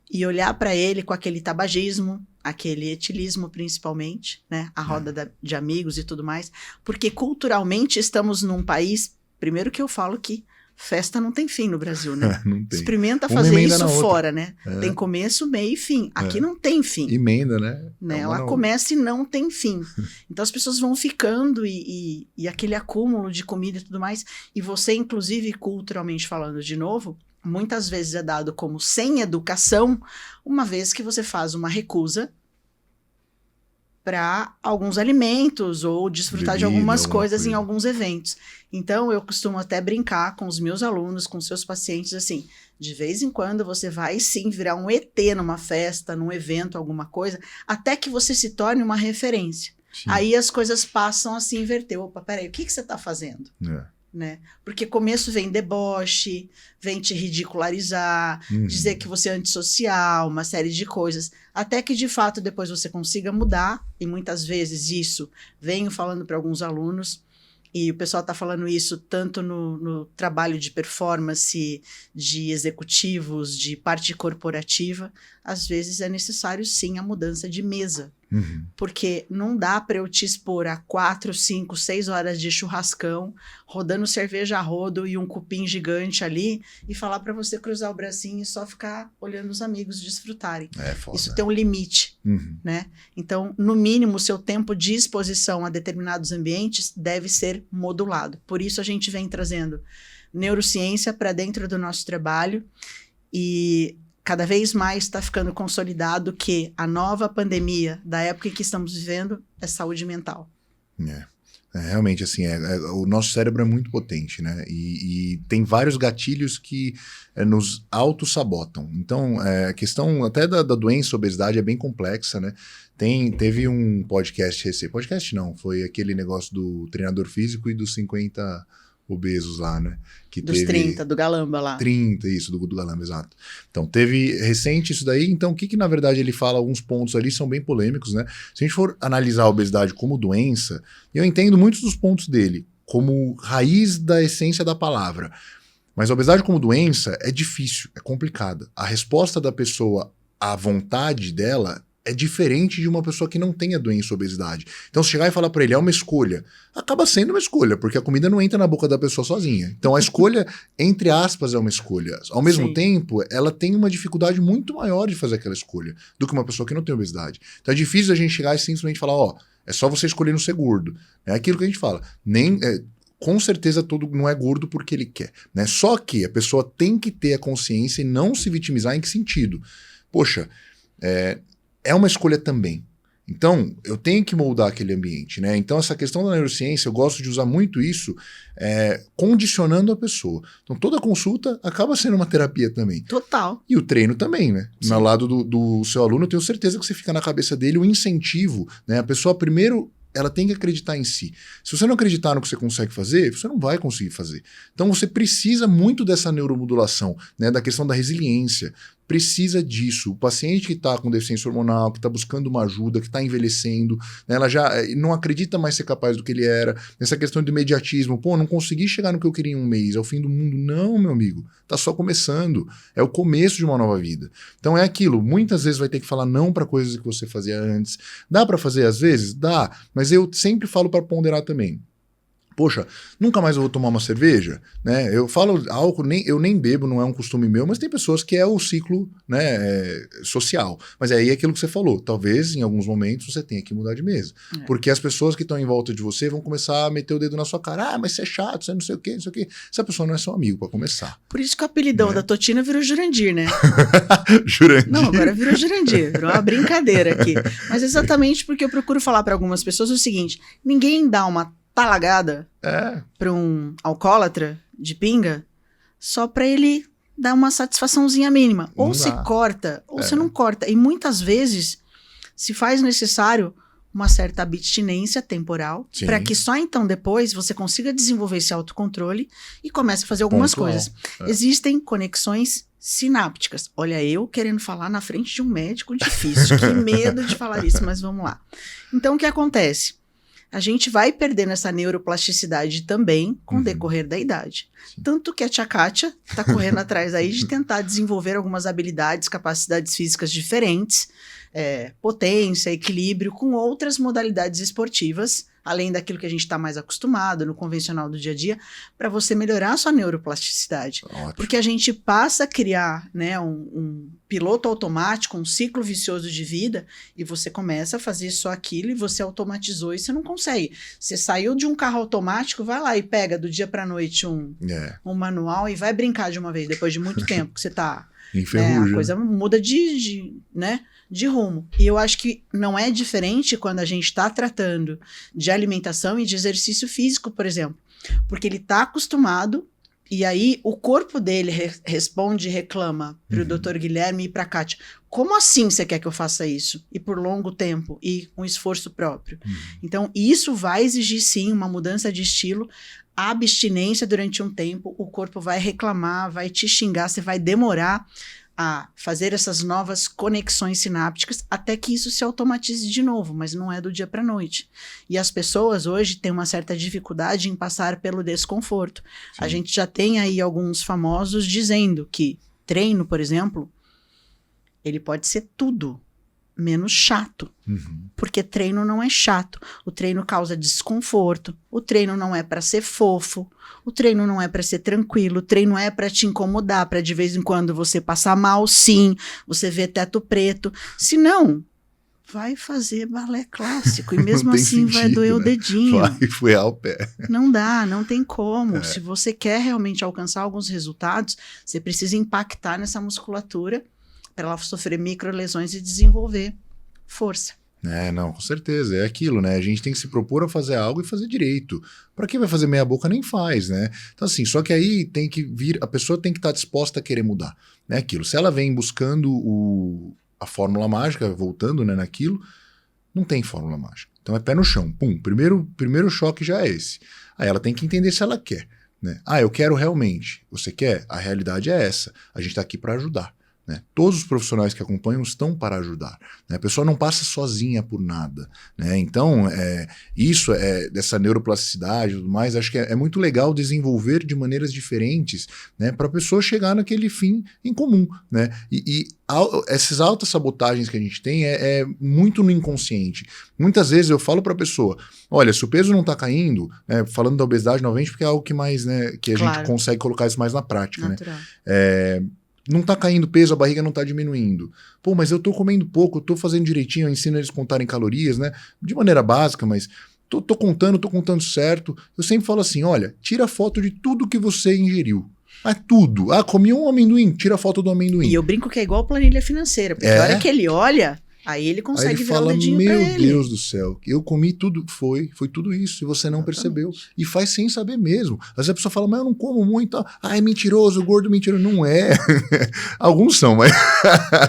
[SPEAKER 1] e olhar para ele com aquele tabagismo, aquele etilismo principalmente, né? A roda de amigos e tudo mais, porque culturalmente estamos num país, primeiro que eu falo que festa não tem fim no Brasil, né?
[SPEAKER 2] Não tem.
[SPEAKER 1] Experimenta fazer isso fora, né? Tem começo, meio e fim. Aqui não tem fim.
[SPEAKER 2] Emenda, né?
[SPEAKER 1] Ela começa e não tem fim. Então as pessoas vão ficando e aquele acúmulo de comida e tudo mais, e você, inclusive, culturalmente falando de novo, muitas vezes é dado como sem educação, uma vez que você faz uma recusa para alguns alimentos ou desfrutar de algumas coisas em alguns eventos. Então, eu costumo até brincar com os meus alunos, com seus pacientes, assim, de vez em quando você vai sim virar um ET numa festa, num evento, alguma coisa, até que você se torne uma referência. Sim. Aí as coisas passam a se inverter. Opa, peraí, o que você está fazendo? Né? Porque começo vem deboche, vem te ridicularizar, dizer que você é antissocial, uma série de coisas, até que de fato depois você consiga mudar, e muitas vezes isso venho falando para alguns alunos, e o pessoal está falando isso tanto no trabalho de performance, de executivos, de parte corporativa, às vezes é necessário sim a mudança de mesa. Porque não dá para eu te expor a 4, 5, 6 horas de churrascão, rodando cerveja a rodo e um cupim gigante ali, e falar para você cruzar o bracinho e só ficar olhando os amigos desfrutarem. Isso tem um limite, né? Então, no mínimo, o seu tempo de exposição a determinados ambientes deve ser modulado. Por isso a gente vem trazendo neurociência para dentro do nosso trabalho, e cada vez mais está ficando consolidado que a nova pandemia da época em que estamos vivendo é saúde mental.
[SPEAKER 2] Realmente, assim, o nosso cérebro é muito potente, né? E tem vários gatilhos que nos auto-sabotam. Então, a questão até da doença, obesidade, é bem complexa, né? Teve um podcast recente. Podcast não, foi aquele negócio do treinador físico e dos 50 obesos lá, né?
[SPEAKER 1] Dos 30, do Galamba lá.
[SPEAKER 2] 30, isso, do Galamba, exato. Então, teve recente isso daí. Então, o que na verdade ele fala, alguns pontos ali são bem polêmicos, né? Se a gente for analisar a obesidade como doença, eu entendo muitos dos pontos dele, como raiz da essência da palavra. Mas a obesidade como doença é difícil, é complicada. A resposta da pessoa à vontade dela é diferente de uma pessoa que não tenha doença ou obesidade. Então, se chegar e falar para ele, é uma escolha, acaba sendo uma escolha, porque a comida não entra na boca da pessoa sozinha. Então, a escolha, entre aspas, é uma escolha. Ao mesmo tempo, ela tem uma dificuldade muito maior de fazer aquela escolha do que uma pessoa que não tem obesidade. Então, é difícil a gente chegar e simplesmente falar, ó, é só você escolher não ser gordo. É aquilo que a gente fala. Com certeza todo não é gordo porque ele quer, né? Só que a pessoa tem que ter a consciência e não se vitimizar. Em que sentido? Poxa, é uma escolha também. Então, eu tenho que moldar aquele ambiente, né? Então, essa questão da neurociência, eu gosto de usar muito isso, condicionando a pessoa. Então, toda consulta acaba sendo uma terapia também.
[SPEAKER 1] Total.
[SPEAKER 2] E o treino também, né? Sim. No lado do seu aluno, eu tenho certeza que você fica na cabeça dele o incentivo, né? A pessoa primeiro, ela tem que acreditar em si. Se você não acreditar no que você consegue fazer, você não vai conseguir fazer. Então, você precisa muito dessa neuromodulação, né? Da questão da resiliência. Precisa disso. O paciente que está com deficiência hormonal, que está buscando uma ajuda, que está envelhecendo, né, ela já não acredita mais ser capaz do que ele era. Essa questão de imediatismo, não consegui chegar no que eu queria em um mês, é o fim do mundo. Não, meu amigo, tá só começando. É o começo de uma nova vida. Então é aquilo, muitas vezes vai ter que falar não para coisas que você fazia antes. Dá para fazer às vezes? Dá, mas eu sempre falo para ponderar também. Poxa, nunca mais eu vou tomar uma cerveja, né? Eu falo álcool, eu nem bebo, não é um costume meu, mas tem pessoas que é o ciclo, né, social. Mas aí é aquilo que você falou, talvez em alguns momentos você tenha que mudar de mesa. Porque as pessoas que estão em volta de você vão começar a meter o dedo na sua cara. Mas você é chato, você não sei o quê, não sei o quê. Essa pessoa não é seu amigo, para começar.
[SPEAKER 1] Por isso que o apelidão da Totina virou Jurandir, né?
[SPEAKER 2] Jurandir.
[SPEAKER 1] Não, agora virou Jurandir, virou uma brincadeira aqui. Mas exatamente porque eu procuro falar para algumas pessoas o seguinte, ninguém dá uma talagada para um alcoólatra de pinga só para ele dar uma satisfaçãozinha mínima. Ou você corta, ou você não corta. E muitas vezes se faz necessário uma certa abstinência temporal para que só então depois você consiga desenvolver esse autocontrole e comece a fazer algumas coisas. Existem conexões sinápticas. Olha, eu querendo falar na frente de um médico difícil. Que medo de falar isso, mas vamos lá. Então, o que acontece? A gente vai perdendo essa neuroplasticidade também com o decorrer da idade. Tanto que a tia Kátia está correndo atrás aí de tentar desenvolver algumas habilidades, capacidades físicas diferentes, potência, equilíbrio, com outras modalidades esportivas, além daquilo que a gente está mais acostumado no convencional do dia a dia, para você melhorar a sua neuroplasticidade. Ótimo. Porque a gente passa a criar, né, um piloto automático, um ciclo vicioso de vida, e você começa a fazer só aquilo e você automatizou e você não consegue. Você saiu de um carro automático, vai lá e pega do dia para a noite um manual e vai brincar de uma vez, depois de muito tempo que você está... a coisa muda de rumo. E eu acho que não é diferente quando a gente está tratando de alimentação e de exercício físico, por exemplo. Porque ele está acostumado e aí o corpo dele responde e reclama para o Dr. Guilherme e para a Kátia. Como assim você quer que eu faça isso? E por longo tempo e com esforço próprio. Então, isso vai exigir sim uma mudança de estilo. A abstinência durante um tempo, o corpo vai reclamar, vai te xingar, você vai demorar a fazer essas novas conexões sinápticas até que isso se automatize de novo, mas não é do dia para a noite. E as pessoas hoje têm uma certa dificuldade em passar pelo desconforto. Sim. A gente já tem aí alguns famosos dizendo que treino, por exemplo, ele pode ser tudo menos chato, porque treino não é chato, o treino causa desconforto, o treino não é para ser fofo, o treino não é para ser tranquilo, o treino é para te incomodar, para de vez em quando você passar mal, sim, você ver teto preto, se não, vai fazer balé clássico e mesmo assim sentido, vai doer o dedinho.
[SPEAKER 2] Vai furar o pé.
[SPEAKER 1] Não dá, não tem como. Se você quer realmente alcançar alguns resultados, você precisa impactar nessa musculatura para ela sofrer microlesões e desenvolver força.
[SPEAKER 2] Não, com certeza, é aquilo, né? A gente tem que se propor a fazer algo e fazer direito. Para quem vai fazer meia boca, nem faz, né? Então assim, só que aí tem que vir, a pessoa tem que estar disposta a querer mudar, né? Aquilo, se ela vem buscando a fórmula mágica, voltando, né, naquilo, não tem fórmula mágica. Então é pé no chão, pum, primeiro choque já é esse. Aí ela tem que entender se ela quer, né? Eu quero realmente. Você quer? A realidade é essa. A gente tá aqui para ajudar. né? Todos os profissionais que acompanham estão para ajudar, né? A pessoa não passa sozinha por nada, né? Então, isso dessa neuroplasticidade e tudo mais, acho que é muito legal desenvolver de maneiras diferentes, né? Para a pessoa chegar naquele fim em comum, né? Essas altas sabotagens que a gente tem é muito no inconsciente. Muitas vezes eu falo para a pessoa, olha, se o peso não está caindo, né, falando da obesidade novamente, porque é algo que mais, né, que a gente consegue colocar isso mais na prática, natural, né? Não tá caindo peso, a barriga não tá diminuindo. Pô, mas eu tô comendo pouco, eu tô fazendo direitinho, eu ensino eles a contarem calorias, né? De maneira básica, mas tô contando certo. Eu sempre falo assim, olha, tira foto de tudo que você ingeriu. Tudo. Comi um amendoim, tira a foto do amendoim.
[SPEAKER 1] E eu brinco que é igual planilha financeira, porque a hora que ele olha, aí ele consegue ver o dedinho pra ele.
[SPEAKER 2] Meu Deus do céu, eu comi tudo, foi tudo isso, e você não percebeu. E faz sem saber mesmo. Às vezes a pessoa fala, mas eu não como muito. É mentiroso, gordo mentiroso. Não é. Alguns são, mas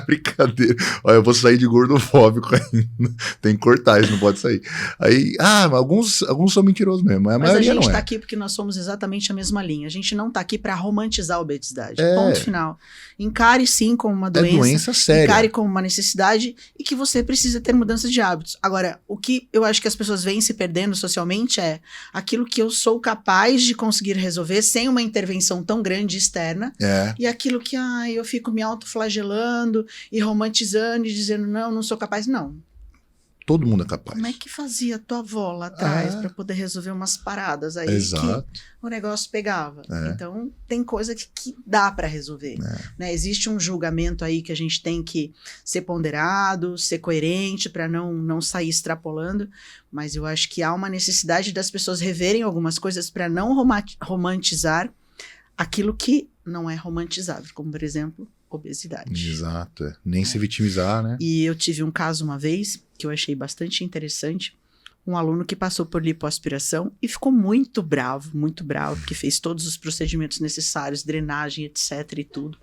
[SPEAKER 2] brincadeira. Olha, eu vou sair de gordofóbico ainda. Tem que cortar, isso não pode sair. Aí, alguns são mentirosos mesmo, mas a maioria não é.
[SPEAKER 1] Mas a gente tá aqui porque nós somos exatamente a mesma linha. A gente não tá aqui pra romantizar a obesidade. Ponto final. Encare sim como uma doença. É
[SPEAKER 2] doença séria.
[SPEAKER 1] Encare como uma necessidade e que você precisa ter mudança de hábitos. Agora, o que eu acho que as pessoas vêm se perdendo socialmente é aquilo que eu sou capaz de conseguir resolver sem uma intervenção tão grande externa, e aquilo que eu fico me autoflagelando e romantizando e dizendo, não sou capaz. Não.
[SPEAKER 2] Todo mundo é capaz.
[SPEAKER 1] Como é que fazia a tua avó lá atrás para poder resolver umas paradas aí?
[SPEAKER 2] Exato.
[SPEAKER 1] Que o negócio pegava. Então, tem coisa que dá para resolver. Né? Existe um julgamento aí que a gente tem que ser ponderado, ser coerente para não sair extrapolando, mas eu acho que há uma necessidade das pessoas reverem algumas coisas para não romantizar aquilo que não é romantizável, como, por exemplo, obesidade.
[SPEAKER 2] Exato. Nem se vitimizar, né?
[SPEAKER 1] E eu tive um caso uma vez que eu achei bastante interessante, um aluno que passou por lipoaspiração e ficou muito bravo, porque fez todos os procedimentos necessários, drenagem, etc e tudo.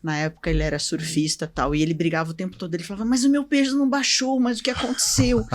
[SPEAKER 1] Na época ele era surfista e tal, e ele brigava o tempo todo, ele falava, mas o meu peso não baixou, mas o que aconteceu?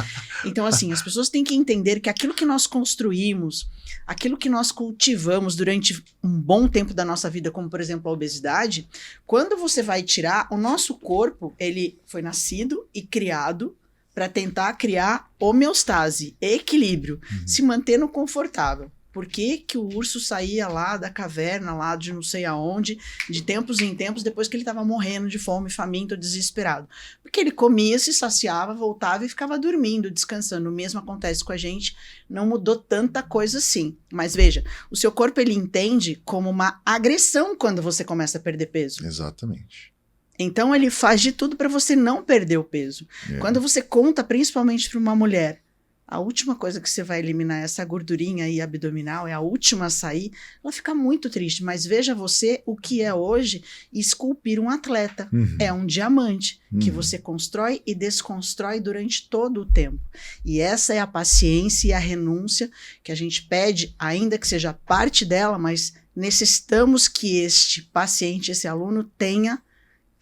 [SPEAKER 1] Então assim, as pessoas têm que entender que aquilo que nós construímos, aquilo que nós cultivamos durante um bom tempo da nossa vida, como por exemplo a obesidade, quando você vai tirar, o nosso corpo, ele foi nascido e criado para tentar criar homeostase, equilíbrio, se mantendo confortável. Por que o urso saía lá da caverna, lá de não sei aonde, de tempos em tempos, depois que ele estava morrendo de fome, faminto, desesperado? Porque ele comia, se saciava, voltava e ficava dormindo, descansando. O mesmo acontece com a gente, não mudou tanta coisa assim. Mas veja, o seu corpo ele entende como uma agressão quando você começa a perder peso.
[SPEAKER 2] Exatamente.
[SPEAKER 1] Então ele faz de tudo para você não perder o peso. Quando você conta, principalmente para uma mulher, a última coisa que você vai eliminar é essa gordurinha aí abdominal, é a última a sair, ela fica muito triste. Mas veja você o que é hoje esculpir um atleta. É um diamante que você constrói e desconstrói durante todo o tempo. E essa é a paciência e a renúncia que a gente pede, ainda que seja parte dela, mas necessitamos que este paciente, esse aluno, tenha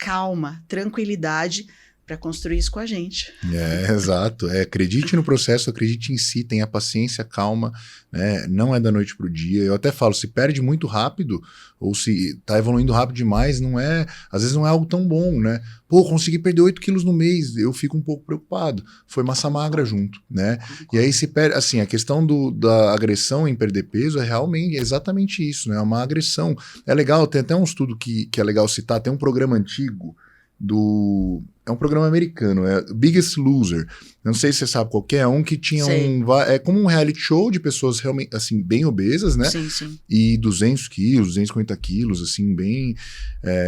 [SPEAKER 1] calma, tranquilidade para construir isso com a gente.
[SPEAKER 2] Exato. Acredite no processo, acredite em si, tenha paciência, calma, né? Não é da noite pro dia. Eu até falo, se perde muito rápido, ou se tá evoluindo rápido demais, às vezes não é algo tão bom, né? Pô, consegui perder 8 quilos no mês, eu fico um pouco preocupado. Foi massa magra junto, né? E aí se perde, assim, a questão da agressão em perder peso é realmente exatamente isso, né? É uma agressão. É legal, tem até um estudo que é legal citar, tem um programa antigo é um programa americano, é Biggest Loser. Não sei se você sabe qual que é um que tinha é como um reality show de pessoas realmente, assim, bem obesas, né?
[SPEAKER 1] Sim.
[SPEAKER 2] E 200 quilos, 250 quilos, assim, bem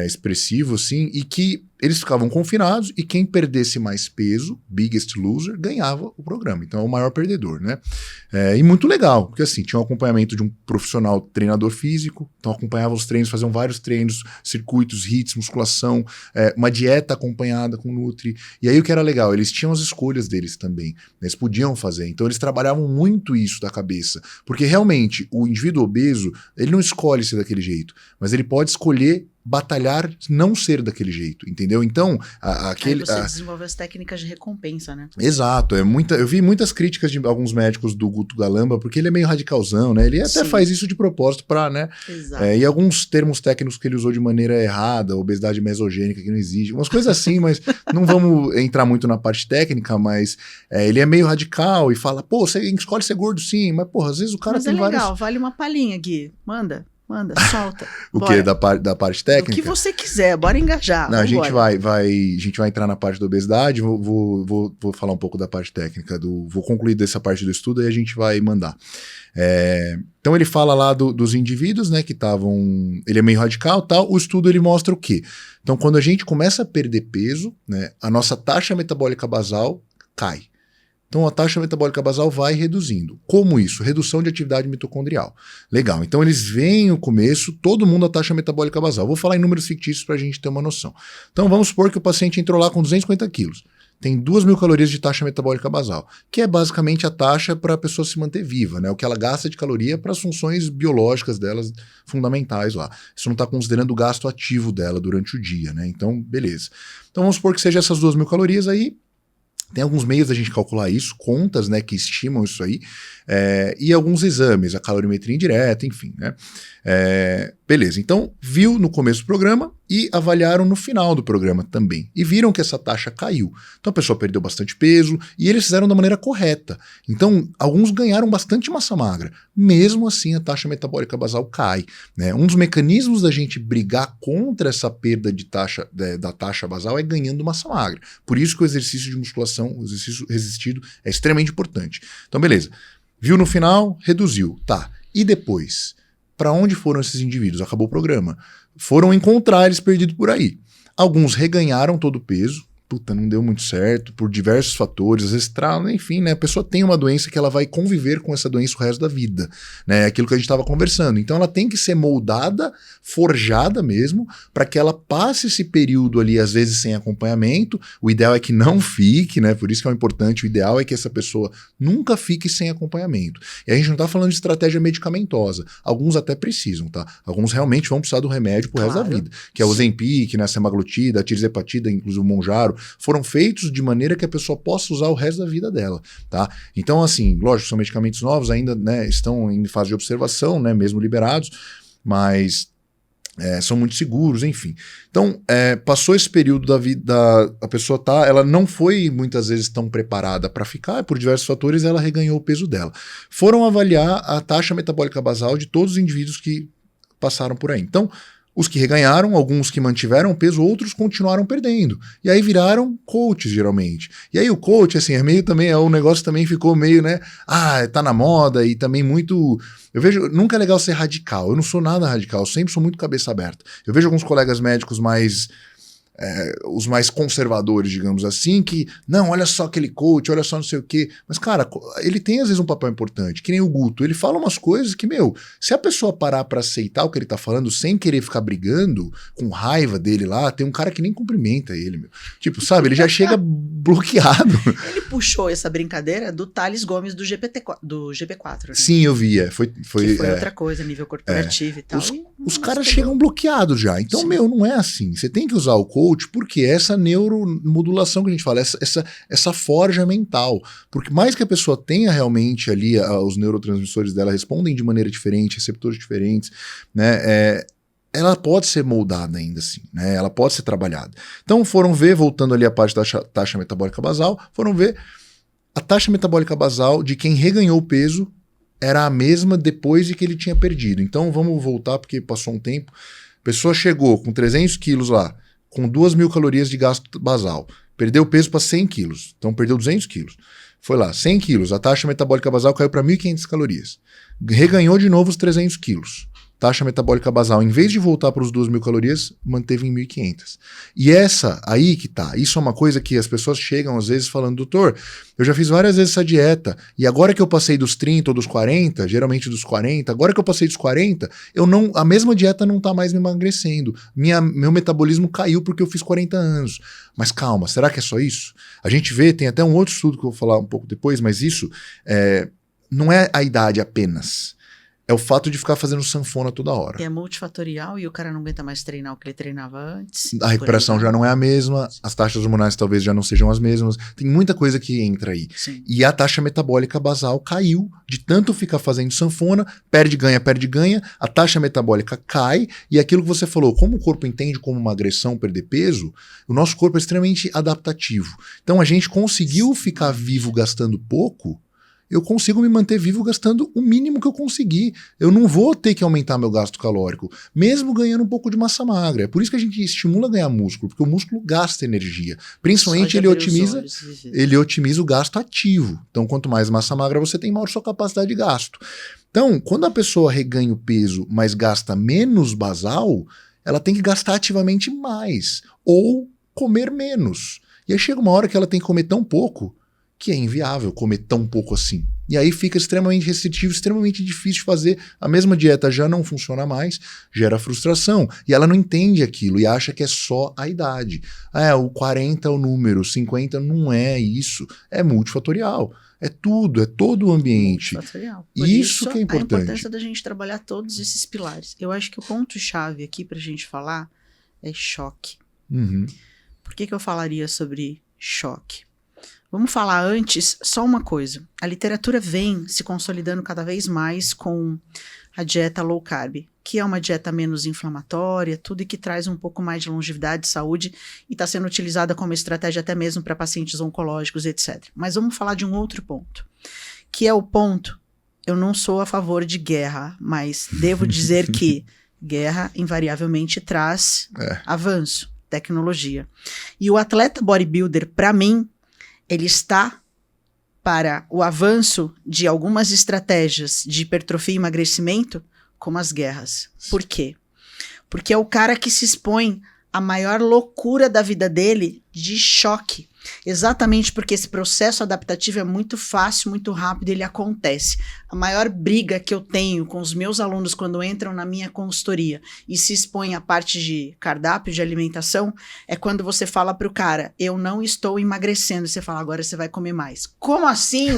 [SPEAKER 2] expressivo, assim, e que eles ficavam confinados e quem perdesse mais peso, Biggest Loser, ganhava o programa. Então é o maior perdedor, né? E muito legal, porque assim, tinha um acompanhamento de um profissional treinador físico, então acompanhava os treinos, faziam vários treinos, circuitos, hits, musculação, uma dieta acompanhada com Nutri. E aí o que era legal, eles tinham as escolhas deles também, né? Eles podiam fazer. Então eles trabalhavam muito isso da cabeça, porque realmente o indivíduo obeso, ele não escolhe ser daquele jeito, mas ele pode escolher batalhar não ser daquele jeito, entendeu? Então,
[SPEAKER 1] Aí você desenvolve as técnicas de recompensa, né?
[SPEAKER 2] Exato, eu vi muitas críticas de alguns médicos do Guto Galamba, porque ele é meio radicalzão, né? Ele até faz isso de propósito para, né?
[SPEAKER 1] Exato.
[SPEAKER 2] E alguns termos técnicos que ele usou de maneira errada, obesidade mesogênica que não existe, umas coisas assim, mas não vamos entrar muito na parte técnica, mas ele é meio radical e fala, pô, você escolhe ser gordo sim, mas porra, às vezes o cara
[SPEAKER 1] mas
[SPEAKER 2] tem várias...
[SPEAKER 1] Mas é legal, vale uma palhinha, Gui, manda, solta.
[SPEAKER 2] O quê? Da parte técnica?
[SPEAKER 1] O que você quiser, bora engajar.
[SPEAKER 2] Não, a gente vai entrar na parte da obesidade, vou falar um pouco da parte técnica, vou concluir dessa parte do estudo e a gente vai mandar. Então ele fala lá dos indivíduos, né, que estavam... Ele é meio radical e tal, o estudo ele mostra o quê? Então quando a gente começa a perder peso, né, a nossa taxa metabólica basal cai. Então a taxa metabólica basal vai reduzindo. Como isso? Redução de atividade mitocondrial. Legal, então eles veem no começo, todo mundo a taxa metabólica basal. Vou falar em números fictícios para a gente ter uma noção. Então vamos supor que o paciente entrou lá com 250 quilos. Tem 2.000 calorias de taxa metabólica basal, que é basicamente a taxa para a pessoa se manter viva, né? O que ela gasta de caloria para as funções biológicas delas fundamentais lá. Isso não está considerando o gasto ativo dela durante o dia, né? Então, beleza. Então vamos supor que seja essas 2.000 calorias aí. Tem alguns meios da gente calcular isso, contas, né, que estimam isso aí, e alguns exames, a calorimetria indireta, enfim, né? Beleza, então viu no começo do programa e avaliaram no final do programa também. E viram que essa taxa caiu. Então a pessoa perdeu bastante peso e eles fizeram da maneira correta. Então alguns ganharam bastante massa magra. Mesmo assim a taxa metabólica basal cai, né? Um dos mecanismos da gente brigar contra essa perda de taxa, da taxa basal é ganhando massa magra. Por isso que o exercício de musculação, o exercício resistido é extremamente importante. Então beleza, viu no final, reduziu, tá. E depois? Para onde foram esses indivíduos? Acabou o programa. Foram encontrar eles perdidos por aí. Alguns reganharam todo o peso. Puta, não deu muito certo, por diversos fatores, às vezes enfim, né, a pessoa tem uma doença que ela vai conviver com essa doença o resto da vida, né, é aquilo que a gente estava conversando, então ela tem que ser moldada, forjada mesmo, para que ela passe esse período ali, às vezes sem acompanhamento, o ideal é que não fique, né, por isso que é o importante, o ideal é que essa pessoa nunca fique sem acompanhamento, e a gente não está falando de estratégia medicamentosa, alguns até precisam, tá, alguns realmente vão precisar do remédio pro resto da vida, que é o Ozempic, né, a semaglutida, a tirzepatida, inclusive o Mounjaro, foram feitos de maneira que a pessoa possa usar o resto da vida dela, tá? Então, assim, lógico, são medicamentos novos, ainda, né, estão em fase de observação, né, mesmo liberados, mas são muito seguros, enfim. Então, passou esse período da vida, a pessoa ela não foi muitas vezes tão preparada para ficar, por diversos fatores ela reganhou o peso dela. Foram avaliar a taxa metabólica basal de todos os indivíduos que passaram por aí. Então, os que reganharam, alguns que mantiveram o peso, outros continuaram perdendo. E aí viraram coaches, geralmente. E aí o coach, assim, é meio também, o negócio também ficou meio, né, tá na moda e também muito... Eu vejo, nunca é legal ser radical, eu não sou nada radical, eu sempre sou muito cabeça aberta. Eu vejo alguns colegas médicos os mais conservadores, digamos assim, que, não, olha só aquele coach, olha só não sei o quê. Mas, cara, ele tem às vezes um papel importante, que nem o Guto. Ele fala umas coisas que, se a pessoa parar pra aceitar o que ele tá falando, sem querer ficar brigando, com raiva dele lá, tem um cara que nem cumprimenta ele, Tipo, sabe, ele já chega bloqueado.
[SPEAKER 1] Ele puxou essa brincadeira do Thales Gomes do GP4. Né?
[SPEAKER 2] Sim, eu vi. Foi
[SPEAKER 1] outra coisa, nível corporativo e tal.
[SPEAKER 2] Os caras chegam bloqueados já. Então, sim, não é assim. Você tem que usar o coach porque essa neuromodulação que a gente fala, essa forja mental. Porque mais que a pessoa tenha realmente ali, os neurotransmissores dela respondem de maneira diferente, receptores diferentes, né? Ela pode ser moldada ainda assim, né? Ela pode ser trabalhada. Então foram ver, voltando ali a parte da taxa metabólica basal, foram ver a taxa metabólica basal de quem reganhou o peso era a mesma depois de que ele tinha perdido. Então vamos voltar porque passou um tempo. A pessoa chegou com 300 quilos lá, com 2.000 calorias de gasto basal, perdeu peso para 100 quilos, então perdeu 200 quilos. Foi lá, 100 quilos, a taxa metabólica basal caiu para 1.500 calorias. Reganhou de novo os 300 quilos. Taxa metabólica basal, em vez de voltar para os 2.000 calorias, manteve em 1.500. E essa aí que tá, isso é uma coisa que as pessoas chegam às vezes falando, doutor, eu já fiz várias vezes essa dieta, e agora que eu passei dos 30 ou dos 40, geralmente dos 40, agora que eu passei dos 40, a mesma dieta não tá mais me emagrecendo. Meu metabolismo caiu porque eu fiz 40 anos. Mas calma, será que é só isso? A gente vê, tem até um outro estudo que eu vou falar um pouco depois, mas isso não é a idade apenas. é o fato de ficar fazendo sanfona toda hora.
[SPEAKER 1] E é multifatorial e o cara não aguenta mais treinar o que ele treinava antes.
[SPEAKER 2] A recuperação já não é a mesma, as taxas hormonais talvez já não sejam as mesmas, tem muita coisa que entra aí.
[SPEAKER 1] Sim.
[SPEAKER 2] E a taxa metabólica basal caiu, de tanto ficar fazendo sanfona, perde, ganha, a taxa metabólica cai, e aquilo que você falou, como o corpo entende como uma agressão perder peso, o nosso corpo é extremamente adaptativo. Então a gente conseguiu ficar vivo gastando pouco, eu consigo me manter vivo gastando o mínimo que eu conseguir. Eu não vou ter que aumentar meu gasto calórico, mesmo ganhando um pouco de massa magra. É por isso que a gente estimula a ganhar músculo, porque o músculo gasta energia. Principalmente ele otimiza o gasto ativo. Então, quanto mais massa magra você tem, maior sua capacidade de gasto. Então, quando a pessoa reganha o peso, mas gasta menos basal, ela tem que gastar ativamente mais, ou comer menos. E aí chega uma hora que ela tem que comer tão pouco, que é inviável comer tão pouco assim. E aí fica extremamente restritivo, extremamente difícil de fazer. A mesma dieta já não funciona mais, gera frustração. E ela não entende aquilo e acha que é só a idade. O 40 é o número, 50 não é isso. É multifatorial. É tudo, é todo o ambiente. Isso que é importante.
[SPEAKER 1] A importância da gente trabalhar todos esses pilares. Eu acho que o ponto-chave aqui pra gente falar é choque.
[SPEAKER 2] Uhum.
[SPEAKER 1] Por que eu falaria sobre choque? Vamos falar antes só uma coisa. A literatura vem se consolidando cada vez mais com a dieta low carb, que é uma dieta menos inflamatória, tudo e que traz um pouco mais de longevidade, saúde, e está sendo utilizada como estratégia até mesmo para pacientes oncológicos, etc. Mas vamos falar de um outro ponto, que é o ponto, eu não sou a favor de guerra, mas devo dizer que guerra invariavelmente traz avanço, tecnologia. E o atleta bodybuilder, para mim, ele está para o avanço de algumas estratégias de hipertrofia e emagrecimento como as guerras. Por quê? Porque é o cara que se expõe à maior loucura da vida dele de choque. Exatamente porque esse processo adaptativo é muito fácil, muito rápido, ele acontece. A maior briga que eu tenho com os meus alunos quando entram na minha consultoria e se expõem à parte de cardápio, de alimentação, é quando você fala pro cara, eu não estou emagrecendo. Você fala, agora você vai comer mais. Como assim?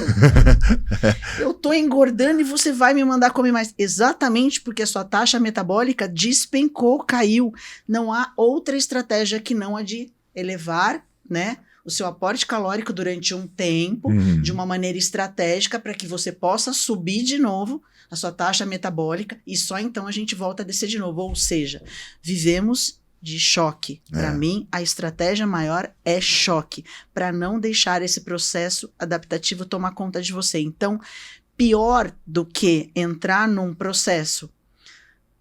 [SPEAKER 1] Eu tô engordando e você vai me mandar comer mais. Exatamente porque a sua taxa metabólica despencou, caiu. Não há outra estratégia que não a de elevar, né, o seu aporte calórico durante um tempo, de uma maneira estratégica, para que você possa subir de novo a sua taxa metabólica e só então a gente volta a descer de novo. Ou seja, vivemos de choque. Para mim, a estratégia maior é choque, para não deixar esse processo adaptativo tomar conta de você. Então, pior do que entrar num processo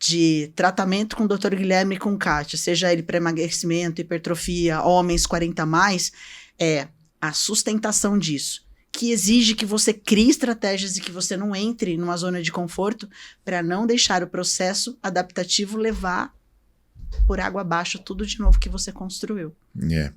[SPEAKER 1] de tratamento com o Dr. Guilherme e com Kátia, seja ele para emagrecimento, hipertrofia, homens 40+, é a sustentação disso, que exige que você crie estratégias e que você não entre numa zona de conforto para não deixar o processo adaptativo levar por água abaixo tudo de novo que você construiu.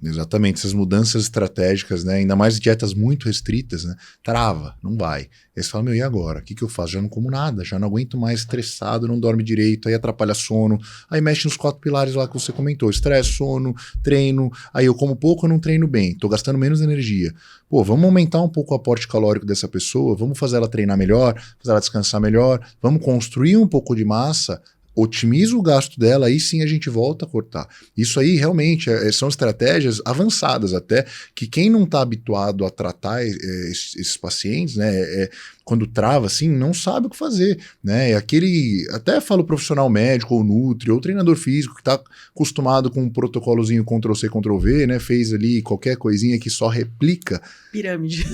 [SPEAKER 2] Exatamente, essas mudanças estratégicas, né, ainda mais dietas muito restritas, né, trava, não vai. Aí você fala, e agora? O que eu faço? Já não como nada, já não aguento mais, estressado, não dorme direito, aí atrapalha sono, aí mexe nos 4 pilares lá que você comentou, estresse, sono, treino, aí eu como pouco, eu não treino bem, tô gastando menos energia. Pô, vamos aumentar um pouco o aporte calórico dessa pessoa, vamos fazer ela treinar melhor, fazer ela descansar melhor, vamos construir um pouco de massa, otimiza o gasto dela, aí sim a gente volta a cortar. Isso aí realmente são estratégias avançadas até, que quem não está habituado a tratar esses pacientes, né, quando trava assim, não sabe o que fazer, né, aquele, até falo profissional médico, ou nutri, ou treinador físico, que está acostumado com um protocolozinho Ctrl+C, Ctrl+V, né, fez ali qualquer coisinha que só replica.
[SPEAKER 1] Pirâmide.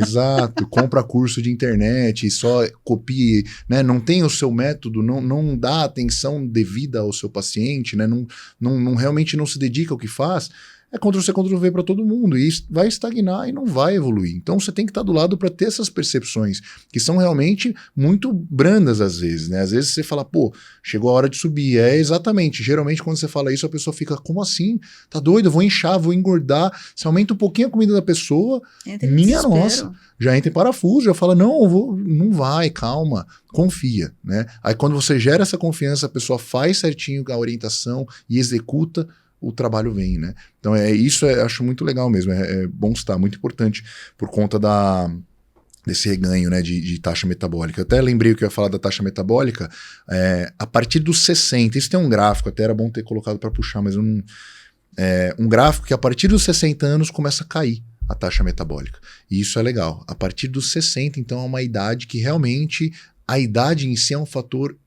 [SPEAKER 2] Exato, compra curso de internet, só copia, né, não tem o seu método, não dá atenção devida ao seu paciente, né, realmente não se dedica ao que faz, é Ctrl+C, Ctrl+V para todo mundo, e vai estagnar e não vai evoluir. Então você tem que estar do lado para ter essas percepções, que são realmente muito brandas às vezes, né? Às vezes você fala, pô, chegou a hora de subir. Exatamente, geralmente quando você fala isso, a pessoa fica, como assim? Tá doido? Eu vou inchar, vou engordar. Você aumenta um pouquinho a comida da pessoa, minha nossa, já entra em parafuso, já fala, não vai, calma, confia, né? Aí quando você gera essa confiança, a pessoa faz certinho a orientação e executa, o trabalho vem, né? Então acho muito legal mesmo, é bom estar, muito importante por conta desse reganho, né, de taxa metabólica. Eu até lembrei que eu ia falar da taxa metabólica, a partir dos 60, isso tem um gráfico, até era bom ter colocado para puxar, mas um gráfico que a partir dos 60 anos começa a cair a taxa metabólica. E isso é legal. A partir dos 60, então, é uma idade que realmente, a idade em si é um fator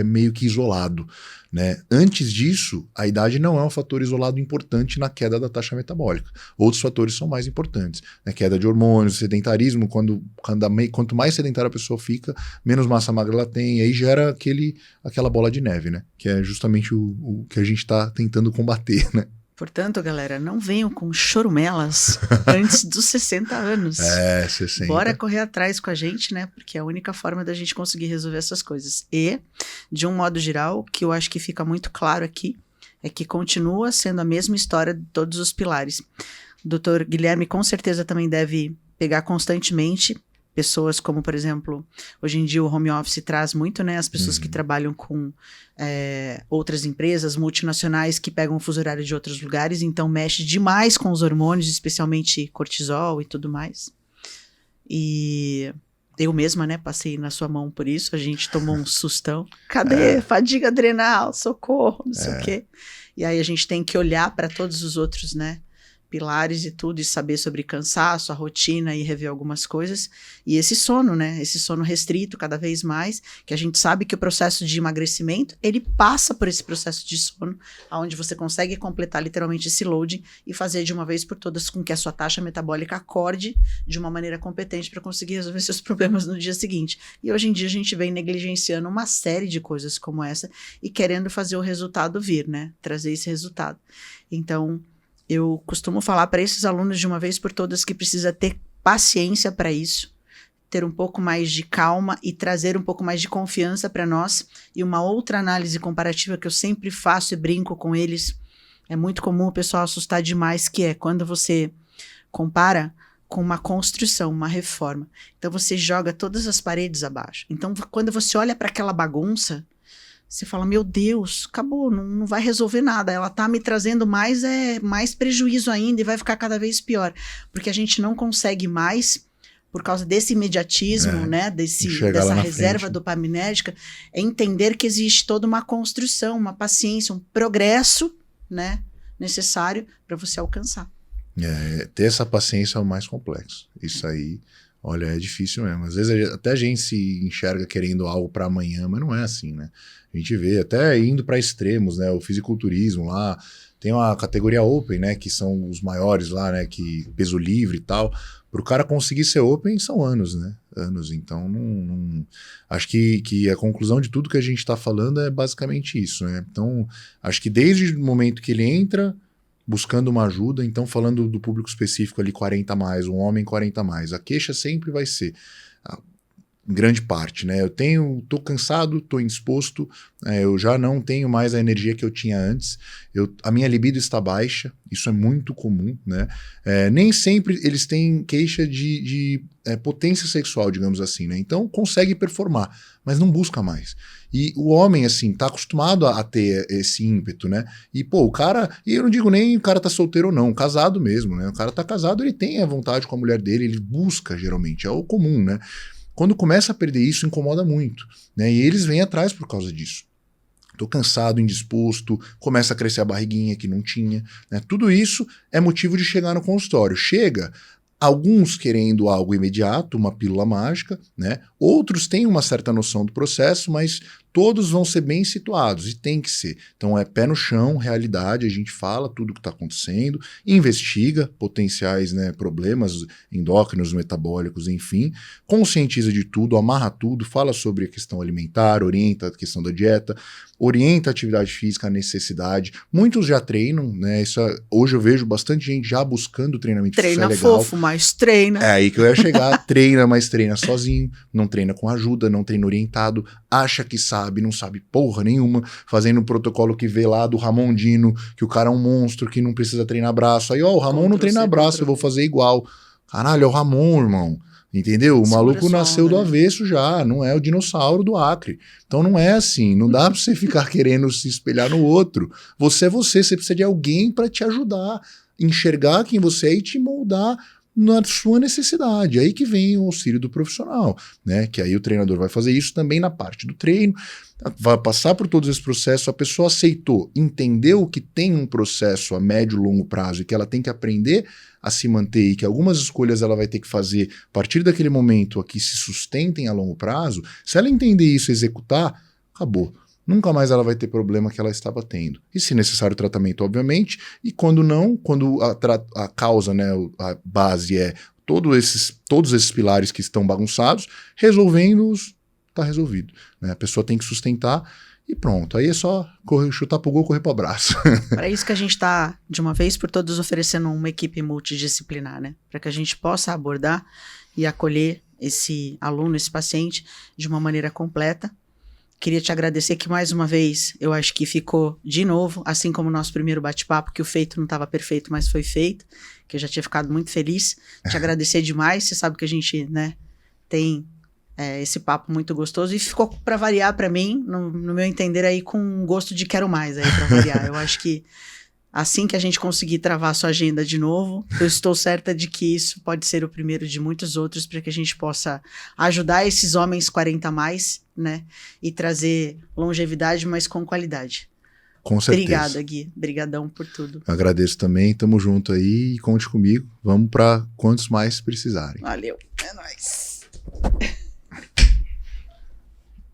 [SPEAKER 2] meio que isolado, né? Antes disso, a idade não é um fator isolado importante na queda da taxa metabólica. Outros fatores são mais importantes, né? Queda de hormônios, sedentarismo, quanto mais sedentária a pessoa fica, menos massa magra ela tem, e aí gera aquela bola de neve, né? Que é justamente o que a gente está tentando combater, né?
[SPEAKER 1] Portanto, galera, não venham com chorumelas antes dos 60 anos.
[SPEAKER 2] 60.
[SPEAKER 1] Bora correr atrás com a gente, né? Porque é a única forma da gente conseguir resolver essas coisas. E, de um modo geral, o que eu acho que fica muito claro aqui é que continua sendo a mesma história de todos os pilares. O Dr. Guilherme com certeza também deve pegar constantemente pessoas como, por exemplo, hoje em dia o home office traz muito, né? As pessoas que trabalham com outras empresas multinacionais que pegam o fuso horário de outros lugares, então mexe demais com os hormônios, especialmente cortisol e tudo mais. E eu mesma, né, passei na sua mão por isso, a gente tomou um sustão. Cadê? Fadiga adrenal, socorro, não sei o quê. E aí a gente tem que olhar para todos os outros, né, pilares e tudo, e saber sobre cansaço, a rotina e rever algumas coisas. E esse sono, né? Esse sono restrito cada vez mais, que a gente sabe que o processo de emagrecimento, ele passa por esse processo de sono, onde você consegue completar literalmente esse loading e fazer de uma vez por todas com que a sua taxa metabólica acorde de uma maneira competente para conseguir resolver seus problemas no dia seguinte. E hoje em dia a gente vem negligenciando uma série de coisas como essa e querendo fazer o resultado vir, né? Trazer esse resultado. Então, eu costumo falar para esses alunos de uma vez por todas que precisa ter paciência para isso, ter um pouco mais de calma e trazer um pouco mais de confiança para nós. E uma outra análise comparativa que eu sempre faço e brinco com eles, é muito comum o pessoal assustar demais, que é quando você compara com uma construção, uma reforma. Então você joga todas as paredes abaixo. Então quando você olha para aquela bagunça, você fala, meu Deus, acabou, não vai resolver nada. Ela tá me trazendo mais prejuízo ainda e vai ficar cada vez pior. Porque a gente não consegue mais, por causa desse imediatismo, né, dessa reserva dopaminérgica, entender que existe toda uma construção, uma paciência, um progresso, né, necessário para você alcançar.
[SPEAKER 2] Ter essa paciência é o mais complexo. Isso aí, olha, é difícil mesmo. Às vezes até a gente se enxerga querendo algo para amanhã, mas não é assim, né? A gente vê até indo para extremos, né? O fisiculturismo lá, tem uma categoria Open, né? Que são os maiores lá, né? Que peso livre e tal. Para o cara conseguir ser Open são anos, né? Anos. Então, acho que a conclusão de tudo que a gente está falando é basicamente isso, né? Então, acho que desde o momento que ele entra buscando uma ajuda, então falando do público específico ali 40 mais, um homem 40 mais, a queixa sempre vai ser, em grande parte, né? Tô cansado, tô indisposto, eu já não tenho mais a energia que eu tinha antes, a minha libido está baixa, isso é muito comum, né? Nem sempre eles têm queixa de potência sexual, digamos assim, né? Então consegue performar, mas não busca mais. E o homem, assim, tá acostumado a ter esse ímpeto, né? E, pô, o cara... E eu não digo nem o cara tá solteiro ou não, casado mesmo, né? O cara tá casado, ele tem a vontade com a mulher dele, ele busca, geralmente, é o comum, né? Quando começa a perder isso, incomoda muito, né? E eles vêm atrás por causa disso. Tô cansado, indisposto, começa a crescer a barriguinha que não tinha, né? Tudo isso é motivo de chegar no consultório. Chega... Alguns querendo algo imediato, uma pílula mágica, né? Outros têm uma certa noção do processo, mas todos vão ser bem situados, e tem que ser. Então é pé no chão, realidade, a gente fala tudo o que está acontecendo, investiga potenciais, né, problemas endócrinos, metabólicos, enfim, conscientiza de tudo, amarra tudo, fala sobre a questão alimentar, orienta a questão da dieta, orienta a atividade física, a necessidade. Muitos já treinam, né? Hoje eu vejo bastante gente já buscando treinamento.
[SPEAKER 1] Treina
[SPEAKER 2] isso é legal.
[SPEAKER 1] Fofo, mas treina.
[SPEAKER 2] É aí que eu ia chegar. Treina, mas treina sozinho, não treina com ajuda, não treina orientado, acha que sabe, não sabe porra nenhuma, fazendo o protocolo que vê lá do Ramon Dino, que o cara é um monstro, que não precisa treinar braço. Aí, o Ramon não treina braço, eu vou fazer igual. Caralho, é o Ramon, irmão. Entendeu? O maluco nasceu do avesso já, não é o dinossauro do Acre. Então não é assim, não dá pra você ficar querendo se espelhar no outro. Você é você precisa de alguém para te ajudar, enxergar quem você é e te moldar na sua necessidade. Aí que vem o auxílio do profissional, né? Que aí o treinador vai fazer isso também na parte do treino, vai passar por todos esses processos, a pessoa aceitou, entendeu que tem um processo a médio e longo prazo e que ela tem que aprender a se manter e que algumas escolhas ela vai ter que fazer a partir daquele momento a que se sustentem a longo prazo. Se ela entender isso e executar, acabou. Nunca mais ela vai ter problema que ela estava tendo. E se necessário tratamento, obviamente, e quando não, quando a causa, né, a base é todos esses pilares que estão bagunçados, resolvendo-os, está resolvido. Né? A pessoa tem que sustentar e pronto. Aí é só chutar pro gol, correr pro abraço.
[SPEAKER 1] Para isso que a gente está, de uma vez por todas, oferecendo uma equipe multidisciplinar, né? Para que a gente possa abordar e acolher esse aluno, esse paciente, de uma maneira completa. Queria te agradecer que mais uma vez eu acho que ficou de novo, assim como o nosso primeiro bate-papo, que o feito não estava perfeito, mas foi feito, que eu já tinha ficado muito feliz. Te agradecer demais, você sabe que a gente, né, tem esse papo muito gostoso e ficou para variar para mim, no meu entender aí, com um gosto de quero mais aí para variar. Eu acho que assim que a gente conseguir travar a sua agenda de novo, eu estou certa de que isso pode ser o primeiro de muitos outros para que a gente possa ajudar esses homens 40 a mais, né? E trazer longevidade, mas com qualidade.
[SPEAKER 2] Com certeza.
[SPEAKER 1] Obrigada, Gui. Obrigadão por tudo.
[SPEAKER 2] Agradeço também, tamo junto aí e conte comigo. Vamos para quantos mais precisarem.
[SPEAKER 1] Valeu. É nóis.